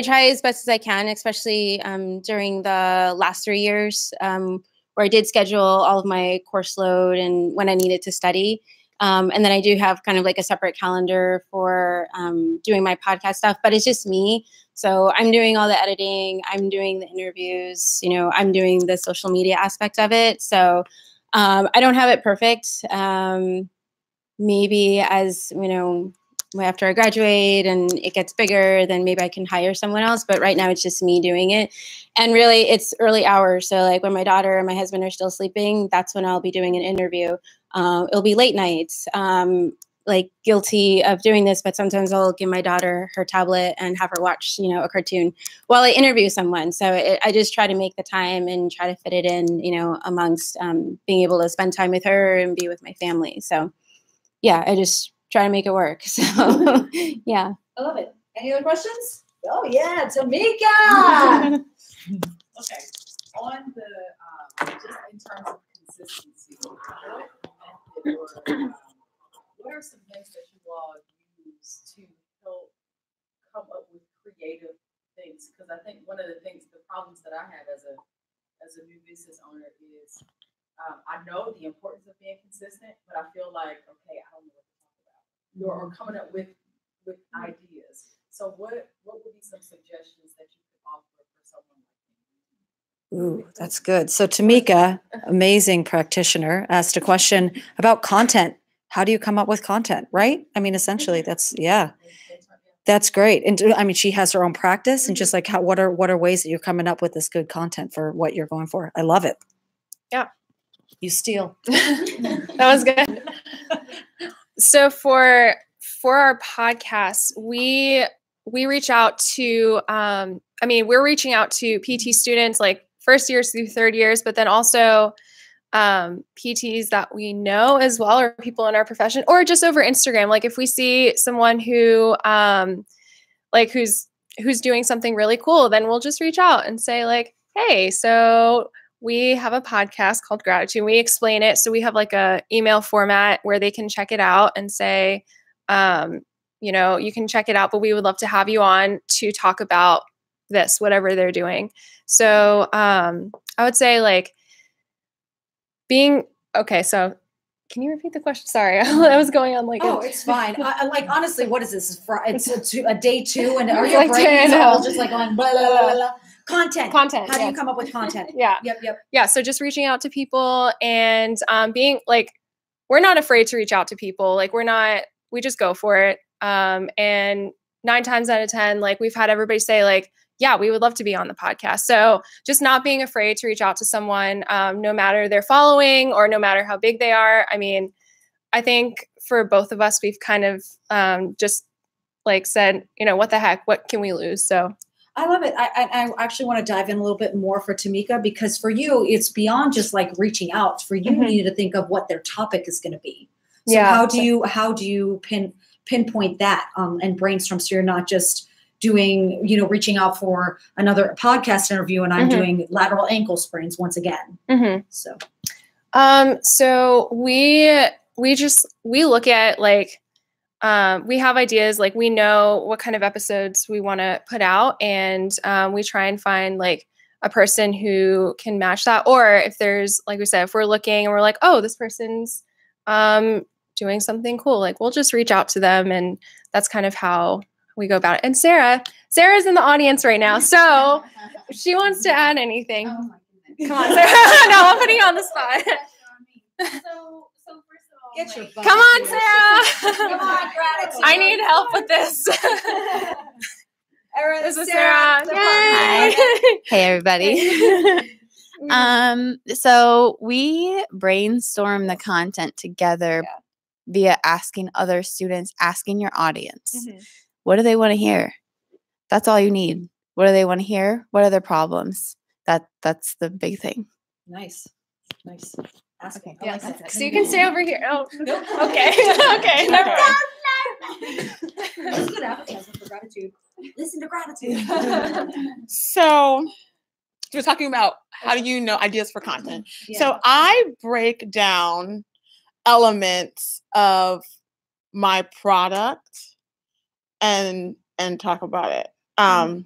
try as best as I can, especially during the last 3 years where I did schedule all of my course load and when I needed to study. And then I do have kind of like a separate calendar for doing my podcast stuff, but it's just me. So I'm doing all the editing, I'm doing the interviews, I'm doing the social media aspect of it. So I don't have it perfect. Maybe as, after I graduate and it gets bigger, then maybe I can hire someone else. But right now it's just me doing it. And really it's early hours. So like when my daughter and my husband are still sleeping, that's when I'll be doing an interview. It'll be late nights, like guilty of doing this, but sometimes I'll give my daughter her tablet and have her watch, a cartoon while I interview someone. So I just try to make the time and try to fit it in, amongst being able to spend time with her and be with my family. So yeah, I just try to make it work. So yeah. I love it. Any other questions? Oh yeah, Tamika. Okay. On the just in terms of consistency, what are some things that you all use to help come up with creative things? Because I think one of the problems that I have as a new business owner is I know the importance of being consistent, but I feel like, okay, I don't know what to talk about. Or coming up with ideas. So what would be some suggestions that you could offer for someone like me? Ooh, that's good. So Tamika, amazing practitioner, asked a question about content. How do you come up with content, right? I mean, essentially that's great. And I mean, she has her own practice and just like what are ways that you're coming up with this good content for what you're going for? I love it. Yeah. You steal. That was good. So for our podcast, we reach out to, we're reaching out to PT students like first years through third years, but then also PTs that we know as well, or people in our profession, or just over Instagram. Like if we see someone who who's doing something really cool, then we'll just reach out and say like, hey, so we have a podcast called Gratitude. We explain it. So we have like a email format where they can check it out and say, you can check it out, but we would love to have you on to talk about this, whatever they're doing. So I would say like so can you repeat the question? Sorry, I was going on like. Oh, it's fine. I like honestly, what is this? It's a day 2, and are your brains all just like on blah, blah, blah, blah. Content. How do you come up with content? Yeah. Yep. Yeah. So just reaching out to people and being like, we're not afraid to reach out to people. Like we just go for it. And 9 times out of 10, like we've had everybody say like, yeah, we would love to be on the podcast. So just not being afraid to reach out to someone, no matter their following or no matter how big they are. I mean, I think for both of us, we've kind of just like said, what the heck, what can we lose? So I love it. I actually want to dive in a little bit more for Tamika, because for you, it's beyond just like reaching out. For you, you need to think of what their topic is going to be. So how do you pinpoint that and brainstorm. So you're not just doing, you know, reaching out for another podcast interview and I'm doing lateral ankle sprains once again. So we look at like, we have ideas, like we know what kind of episodes we want to put out, and we try and find like a person who can match that. Or if there's, like we said, if we're looking and we're like, oh, this person's doing something cool, like we'll just reach out to them, and that's kind of how we go about it. And Sarah's in the audience right now, so if she wants to add anything. Oh my goodness. Come on, Sarah. No, I'm putting you on the spot. So first of all, get your like, butt Come on, here. Sarah. Come on, gratitude. I need help with this. This is Sarah. Hi. Hey, everybody. So we brainstorm the content together via asking other students, asking your audience, what do they want to hear? That's all you need. What do they want to hear? What are their problems? That's the big thing. Nice. Ask Okay. I like that. So you can stay over here. Oh, Nope. okay. Okay. Never mind. That's good advertising for gratitude. Listen to gratitude. So we're talking about how do you know ideas for content. Yeah. So I break down elements of my product and talk about it. I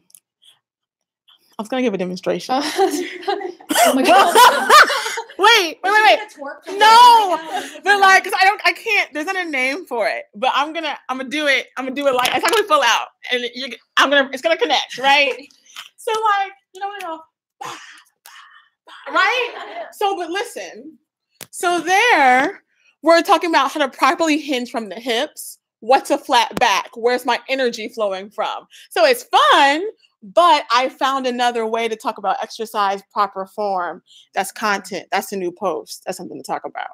was gonna give a demonstration. Oh my God. Wait. No, but like, cause I can't. There's not a name for it. But I'm gonna do it. I'm gonna do it like it's not gonna fill out, and it's gonna connect, right? So like, you know, right? So, but listen. So there, we're talking about how to properly hinge from the hips. What's a flat back? Where's my energy flowing from? So it's fun. But I found another way to talk about exercise, proper form. That's content. That's a new post. That's something to talk about.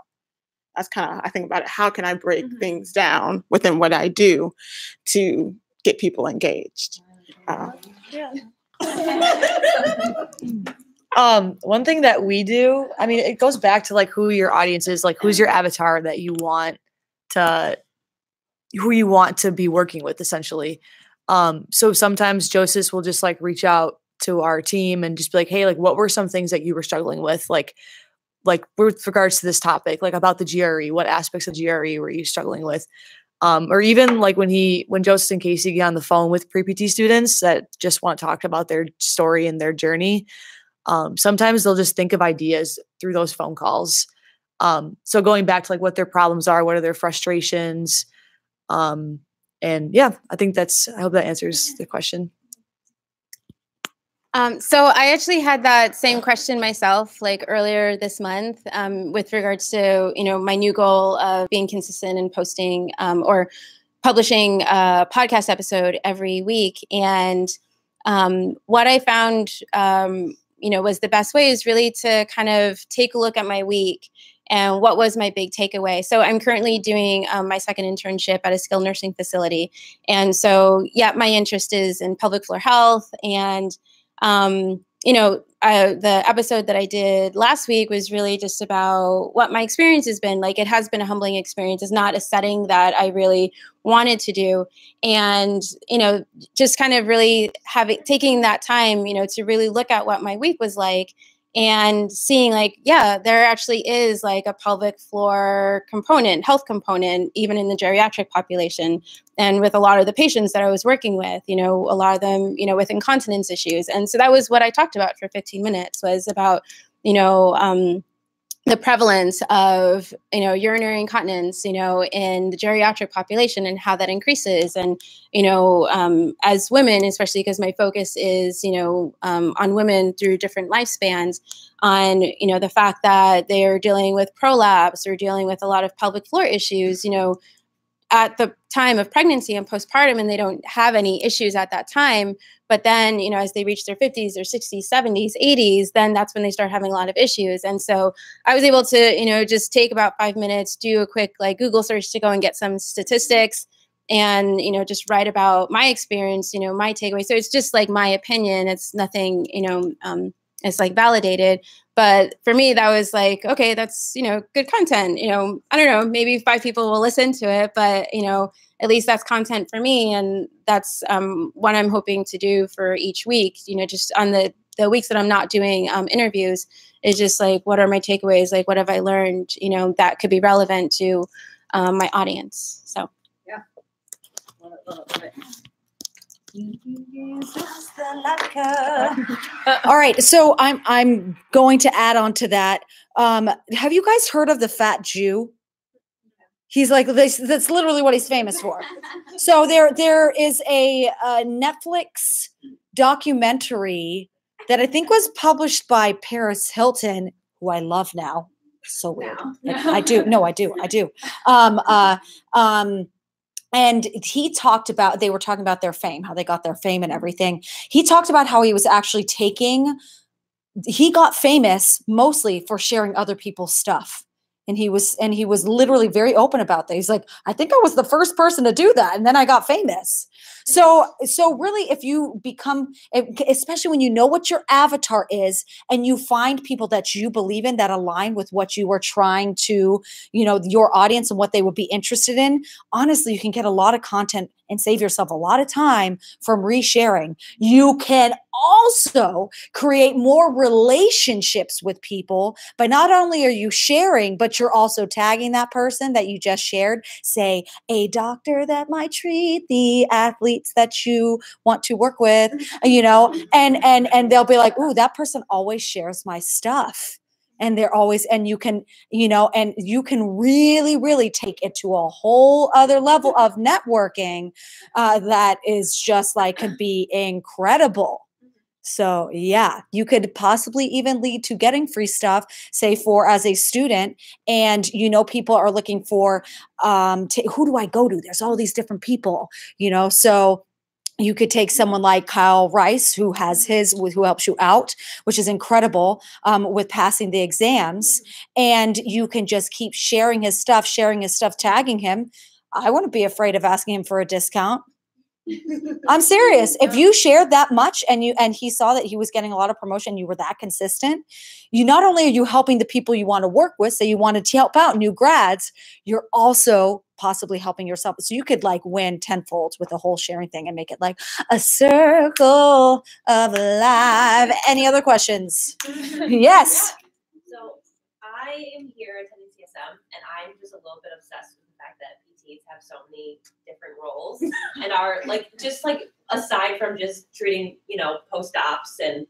That's kind of, I think about it. How can I break things down within what I do to get people engaged? One thing that we do, I mean, it goes back to like who your audience is, like who's your avatar that you want to be working with, essentially. So sometimes Joseph will just like reach out to our team and just be like, hey, like what were some things that you were struggling with? Like with regards to this topic, like about the GRE, what aspects of GRE were you struggling with? Or even like when Joseph and Casey get on the phone with pre-PT students that just want to talk about their story and their journey. Sometimes they'll just think of ideas through those phone calls. So going back to like what their problems are, what are their frustrations? And yeah, I hope that answers the question. So I actually had that same question myself, like earlier this month, with regards to, you know, my new goal of being consistent and posting or publishing a podcast episode every week. And what I found, you know, was the best way is really to kind of take a look at my week and what was my big takeaway. So I'm currently doing my second internship at a skilled nursing facility. And so, yeah, my interest is in pelvic floor health. And, you know, the episode that I did last week was really just about what my experience has been. Like, it has been a humbling experience. It's not a setting that I really wanted to do. And, you know, just kind of really taking that time, you know, to really look at what my week was like. And seeing like, yeah, there actually is like a pelvic floor component, health component, even in the geriatric population. And with a lot of the patients that I was working with, you know, a lot of them, you know, with incontinence issues. And so that was what I talked about for 15 minutes was about, you know, the prevalence of, you know, urinary incontinence, you know, in the geriatric population and how that increases. And, you know, as women, especially because my focus is, you know, on women through different lifespans, on, you know, the fact that they're dealing with prolapse or dealing with a lot of pelvic floor issues, you know, at the time of pregnancy and postpartum, and they don't have any issues at that time. But then, you know, as they reach their 50s or 60s, 70s, 80s, then that's when they start having a lot of issues. And so I was able to, you know, just take about 5 minutes, do a quick like Google search to go and get some statistics and, you know, just write about my experience, you know, my takeaway. So it's just like my opinion. It's nothing, you know, it's like validated. But for me, that was like, okay, that's, good content. I don't know, maybe 5 people will listen to it, but, at least that's content for me. And that's what I'm hoping to do for each week, just on the weeks that I'm not doing interviews, is just like, what are my takeaways? Like, what have I learned, that could be relevant to my audience. So. Yeah. Love it. All right, so I'm going to add on to that. Have you guys heard of the Fat Jew? He's like this. That's literally what he's famous for. So there is a Netflix documentary that I think was published by Paris Hilton, who I love now. So weird. I do. No, I do. And he talked about, they were talking about their fame, how they got their fame and everything. He talked about how he was actually he got famous mostly for sharing other people's stuff. And he was literally very open about that. He's like, I think I was the first person to do that. And then I got famous. So really, if you become, especially when you know what your avatar is and you find people that you believe in that align with what you are trying to, your audience and what they would be interested in, honestly, you can get a lot of content and save yourself a lot of time from resharing. You can also create more relationships with people, but not only are you sharing, but you're also tagging that person that you just shared. Say, a doctor that might treat the athletes that you want to work with, and they'll be like, ooh, that person always shares my stuff. And they're always, and you can, and you can really, really take it to a whole other level of networking that is just like, could be incredible. So yeah, you could possibly even lead to getting free stuff, say as a student, and people are looking for, who do I go to? There's all these different people, so you could take someone like Kyle Rice, who helps you out, which is incredible, with passing the exams. And you can just keep sharing his stuff, tagging him. I wouldn't be afraid of asking him for a discount. I'm serious. If you shared that much and he saw that he was getting a lot of promotion, you were that consistent, not only are you helping the people you want to work with, so you want to help out new grads, you're also possibly helping yourself. So you could win tenfold with the whole sharing thing and make it like a circle of life. Any other questions? Yes. So I am here attending CSM, and I'm just a little bit obsessed with the fact that PTs have so many different roles and are aside from just treating, post-ops and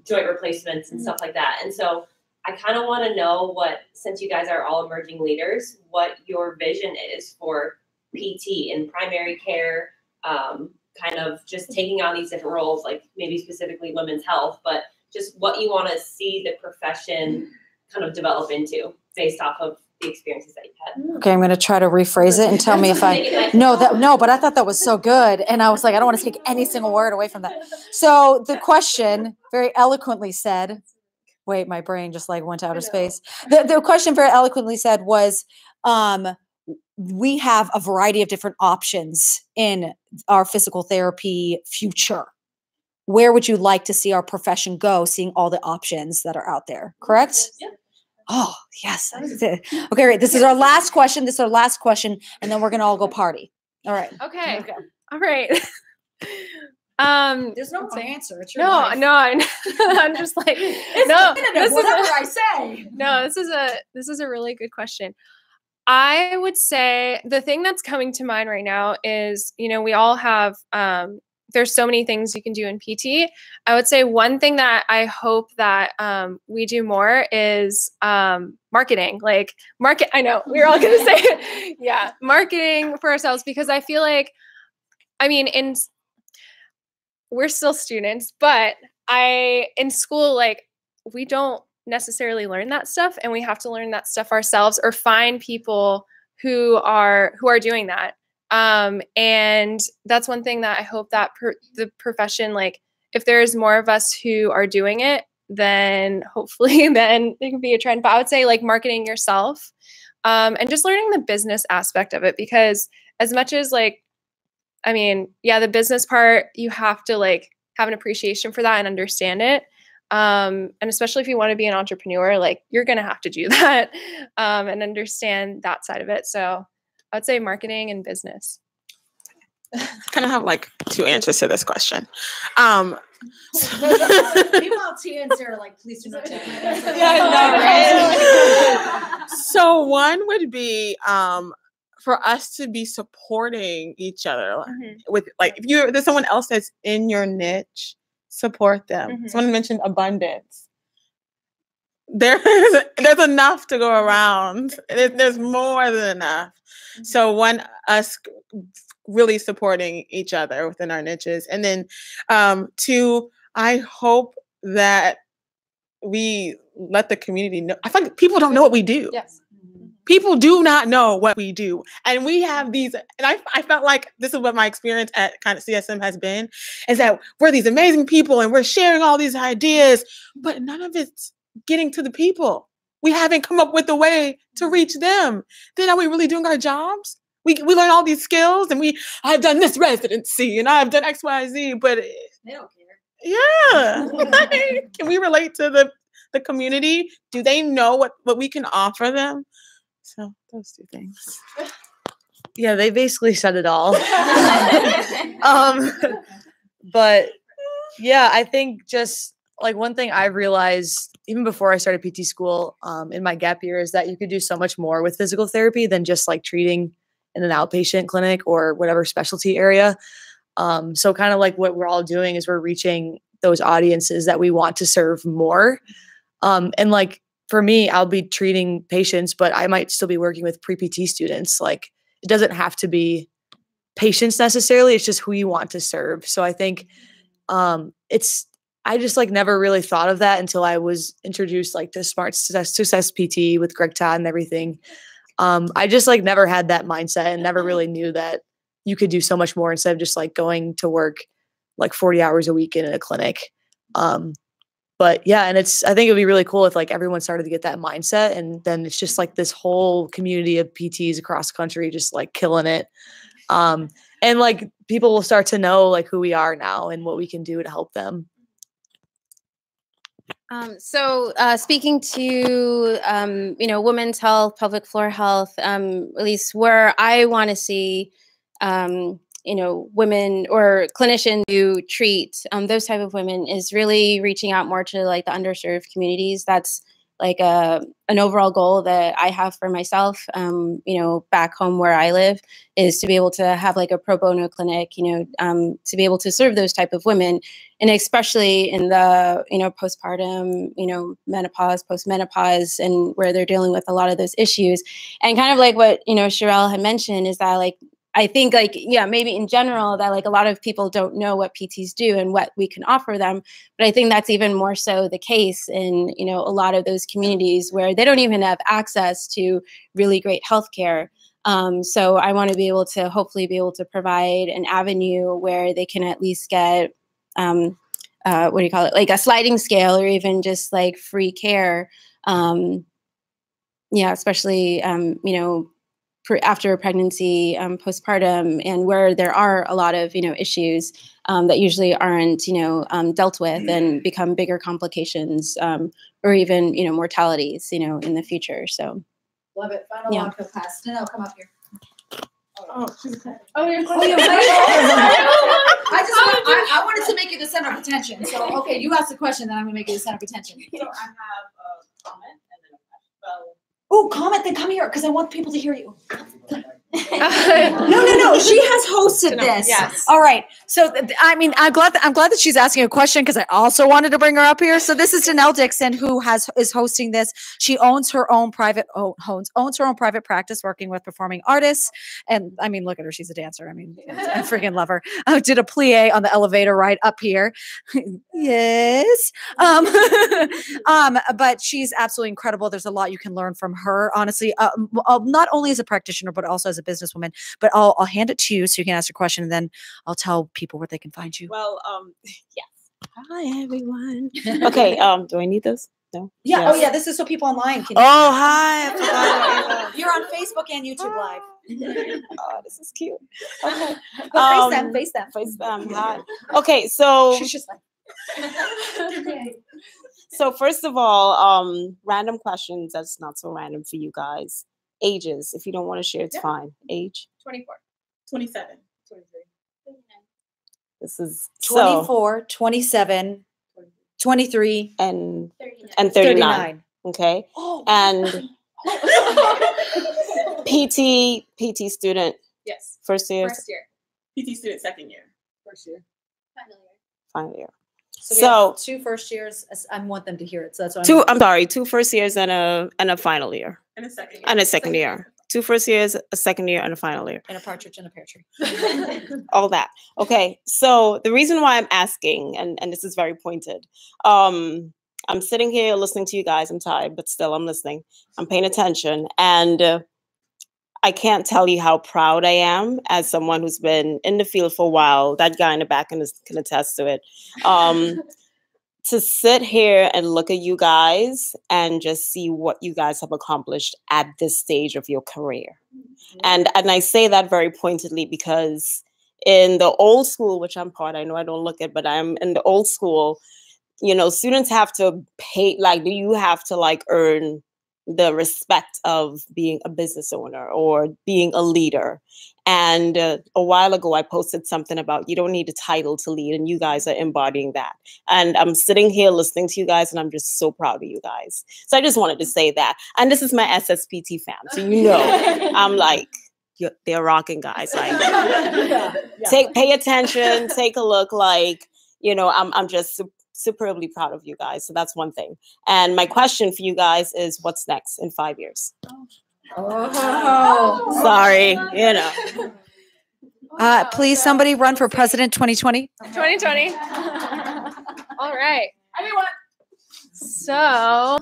joint replacements and stuff like that. And so I kind of want to know since you guys are all emerging leaders, what your vision is for PT in primary care, kind of just taking on these different roles, like maybe specifically women's health, but just what you want to see the profession kind of develop into based off of the experiences that you've had. Okay, I'm going to try to rephrase it and tell me if but I thought that was so good. And I was like, I don't want to take any single word away from that. So the question very eloquently said, wait, my brain just went to outer space. The question very eloquently said was, we have a variety of different options in our physical therapy future. Where would you like to see our profession go, seeing all the options that are out there? Correct? Yeah. Oh, yes. Okay, great. This is our last question. And then we're going to all go party. All right. Okay. All right. There's no wrong answer. It's your life. No, I'm just like, this whatever I say. No, this is a really good question. I would say the thing that's coming to mind right now is, we all have, there's so many things you can do in PT. I would say one thing that I hope that we do more is marketing. I know we're all going to say it. Yeah, marketing for ourselves, because I feel like, we're still students, but in school, we don't necessarily learn that stuff, and we have to learn that stuff ourselves or find people who are doing that. And that's one thing that I hope that the profession, if there's more of us who are doing it, then hopefully then it can be a trend. But I would say marketing yourself, and just learning the business aspect of it, because as much as the business part, you have to have an appreciation for that and understand it. And especially if you want to be an entrepreneur, like you're going to have to do that and understand that side of it. So I would say marketing and business. Kind of have like two answers to this question. Meanwhile, Tia and Sarah, like, please do not take my answer. So one would be for us to be supporting each other with, like, if there's someone else that's in your niche, support them. Someone mentioned abundance. There's enough to go around. There's more than enough. So us really supporting each other within our niches. And then two, I hope that we let the community know. I think people don't know what we do. Yes. People do not know what we do. And we have these, and I felt like this is what my experience at kind of CSM has been, is that we're these amazing people and we're sharing all these ideas, but none of it's getting to the people. We haven't come up with a way to reach them. Then are we really doing our jobs? We learn all these skills and I've done this residency and I've done X, Y, Z, but They don't care. yeah. Can we relate to the community? Do they know what we can offer them? So those two things. Yeah, they basically said it all. But yeah, I think just like one thing I realized even before I started PT school in my gap year is that you could do so much more with physical therapy than just like treating in an outpatient clinic or whatever specialty area. So kind of like what we're all doing is we're reaching those audiences that we want to serve more. And like for me, I'll be treating patients, but I might still be working with pre-PT students. Like it doesn't have to be patients necessarily. It's just who you want to serve. So I think I just like never really thought of that until I was introduced like to Smart Success PT with Greg Todd and everything. I just like never had that mindset and never really knew that you could do so much more instead of just like going to work like 40 hours a week in a clinic. But yeah, and I think it'd be really cool if like everyone started to get that mindset, and then it's just like this whole community of PTs across the country just like killing it. And like people will start to know like who we are now and what we can do to help them. So speaking to, women's health, pelvic floor health, at least where I want to see, women or clinicians who treat those type of women is really reaching out more to like the underserved communities. That's like an overall goal that I have for myself, back home where I live, is to be able to have like a pro bono clinic, to be able to serve those type of women. And especially in the, postpartum, menopause, postmenopause, and where they're dealing with a lot of those issues. And kind of like what, Sherelle had mentioned is that like, I think like, yeah, maybe in general that like a lot of people don't know what PTs do and what we can offer them. But I think that's even more so the case in, a lot of those communities where they don't even have access to really great healthcare. So I want to be able to hopefully be able to provide an avenue where they can at least get, like a sliding scale or even just like free care. Especially, after pregnancy, postpartum, and where there are a lot of, issues that usually aren't, dealt with and become bigger complications or even, mortalities, in the future. So. Love it. Final Yeah. walk pass. No, come up here. Oh, she's I wanted to make you the center of attention. So, okay, you ask the question, then I'm going to make you the center of attention. So I have a comment and then a question. Oh, comment, then come here because I want people to hear you. No. She has hosted this. Yes. All right. So, I'm glad that she's asking a question because I also wanted to bring her up here. So, this is Danelle Dixon who is hosting this. She owns her own private practice working with performing artists. And look at her. She's a dancer. I freaking love her. I did a plie on the elevator right up here. Yes. But she's absolutely incredible. There's a lot you can learn from her, honestly, not only as a practitioner, but also as a businesswoman. But I'll hand it to you so you can ask your question, and then I'll tell people where they can find you. Well, yes. Hi, everyone. Okay, do I need this? No? Yeah. Yes. Oh, yeah. This is so people online can. Oh, hi. I forgot. You're on Facebook and YouTube Live. Oh, this is cute. Okay. Face them. Face them. Hi. Okay, so She's just like. So first of all, random questions that's not so random for you guys. Ages, if you don't want to share, it's fine. Age? 24. 27. 23. This is 24, 27, 23, and 39. and 39. 39. Okay. And PT student, Yes. first year, First year. PT student, second year. First year. Final year. final year. So we So have 2 first years. I want them to hear it. So that's why I'm sorry, 2 first years and a final year. And a second year. And a second year. 2 first years, a second year, and a final year. and a partridge in a pear tree. All that. Okay. So the reason why I'm asking, and this is very pointed, I'm sitting here listening to you guys. I'm tired, but still I'm listening. I'm paying attention. And I can't tell you how proud I am as someone who's been in the field for a while. That guy in the back can attest to it. To sit here and look at you guys and just see what you guys have accomplished at this stage of your career. And I say that very pointedly because in the old school, which I'm part, I know I don't look it, but I'm in the old school, you know, students have to pay, like, you have to like earn the respect of being a business owner or being a leader. And a while ago, I posted something about you don't need a title to lead, and you guys are embodying that. And I'm sitting here listening to you guys, and I'm just so proud of you guys. So I just wanted to say that. And this is my SSPT fam, so you know, I'm like, they're rocking, guys. Like, pay attention, take a look. Like, you know, I'm just superbly proud of you guys. So that's one thing. And my question for you guys is, what's next in 5 years? Oh. Sorry, you know. Please, somebody run for president 2020. 2020. All right. So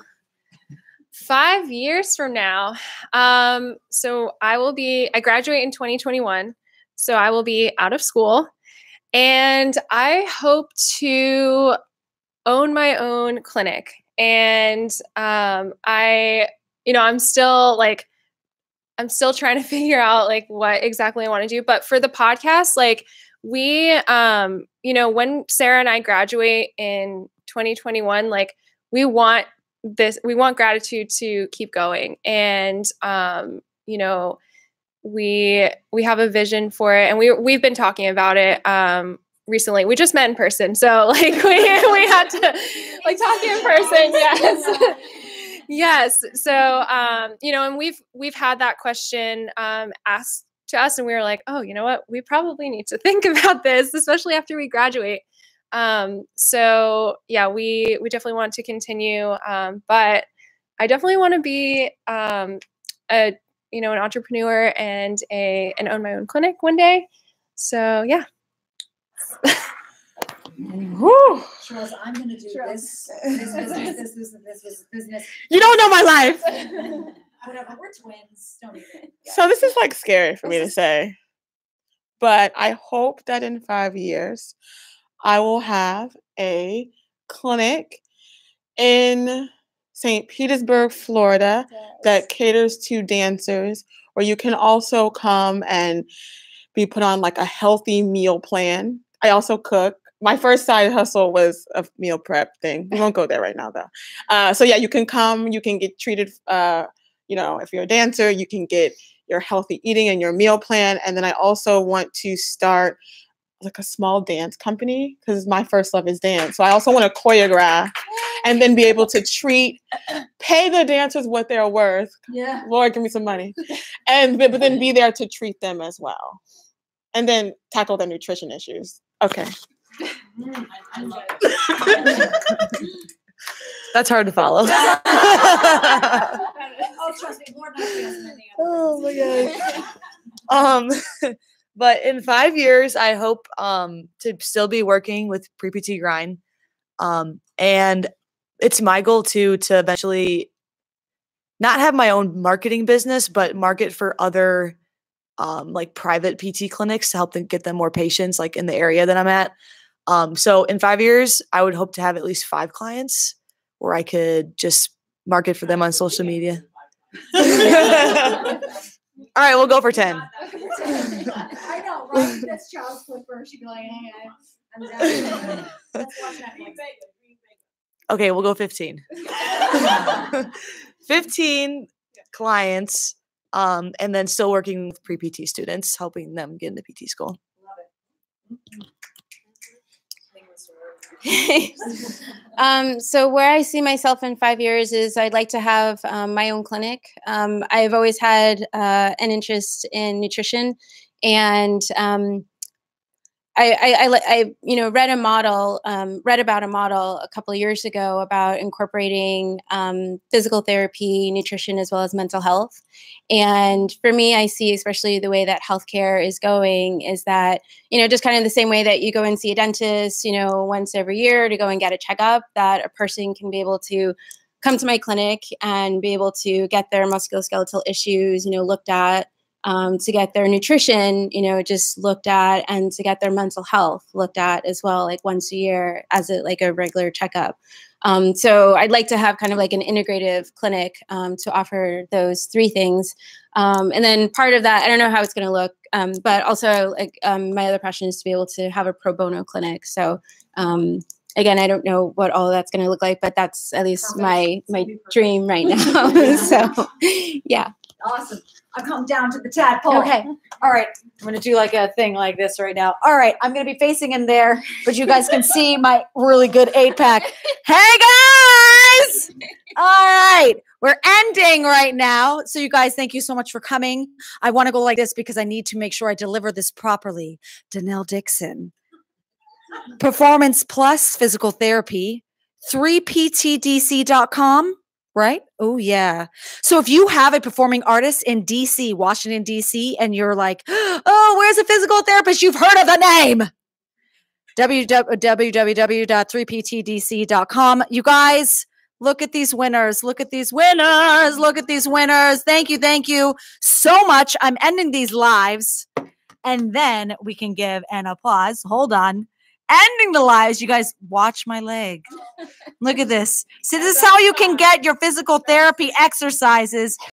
5 years from now, so I graduate in 2021. So I will be out of school, and I hope to own my own clinic. And I'm still trying to figure out like what exactly I want to do. But for the podcast, like we, when Sarah and I graduate in 2021, like we want gratitude to keep going. And, we have a vision for it, and we've been talking about it, recently. We just met in person. So like we had to like talk in person. Yes. Yes. So, and we've had that question asked to us, and we were like, oh, you know what? We probably need to think about this, especially after we graduate. So yeah, we definitely want to continue. But I definitely want to be an entrepreneur and own my own clinic one day. So yeah. Charles, I'm going to do this business. You don't know my life. Whatever, we're twins. Don't even. So this is like scary for me to say, but I hope that in 5 years, I will have a clinic in St. Petersburg, Florida, that caters to dancers, where you can also come and be put on like a healthy meal plan. I also cook. My first side hustle was a meal prep thing. We won't go there right now, though. So yeah, you can come. You can get treated. If you're a dancer, you can get your healthy eating and your meal plan. And then I also want to start like a small dance company because my first love is dance. So I also want to choreograph and then be able to pay the dancers what they're worth. Yeah. Lord, give me some money. But then be there to treat them as well. And then tackle their nutrition issues. Okay. I love it. That's hard to follow. Oh, trust me, Lord knows he has many Oh my gosh. But in 5 years, I hope to still be working with Pre-PT Grind. And it's my goal to eventually not have my own marketing business, but market for other like private PT clinics to help them get them more patients like in the area that I'm at. So in 5 years, I would hope to have at least 5 clients where I could just market for them on social media. All right, we'll go for 10. I know, right? That's Charles Clipper. She'd be like, hey, I'm down. Let's watch Netflix. Okay, we'll go 15. 15 clients, and then still working with pre-PT students, helping them get into PT school. So where I see myself in 5 years is I'd like to have my own clinic. I've always had an interest in nutrition, and I read about a model a couple of years ago about incorporating physical therapy, nutrition, as well as mental health. And for me, I see, especially the way that healthcare is going, is that, just kind of the same way that you go and see a dentist, once every year to go and get a checkup, that a person can be able to come to my clinic and be able to get their musculoskeletal issues, looked at, to get their nutrition, just looked at, and to get their mental health looked at as well, like once a year as a regular checkup. So I'd like to have kind of like an integrative clinic to offer those three things. And then part of that, I don't know how it's going to look, but also my other passion is to be able to have a pro bono clinic. So again, I don't know what all of that's going to look like, but that's at least my dream right now. So yeah. Awesome. I'll come down to the tadpole. Okay. All right. I'm going to do like a thing like this right now. All right. I'm going to be facing in there, but you guys can see my really good 8-pack. Hey, guys. All right. We're ending right now. So you guys, thank you so much for coming. I want to go like this because I need to make sure I deliver this properly. Danelle Dixon. Performance Plus Physical Therapy. 3ptdc.com. Right? Oh, yeah. So if you have a performing artist in DC, Washington, DC, and you're like, oh, where's a physical therapist? You've heard of the name. www.3ptdc.com. You guys, look at these winners. Look at these winners. Look at these winners. Thank you. Thank you so much. I'm ending these lives, and then we can give an applause. Hold on. Ending the lives. You guys, watch my leg. Look at this. See, this is how you can get your physical therapy exercises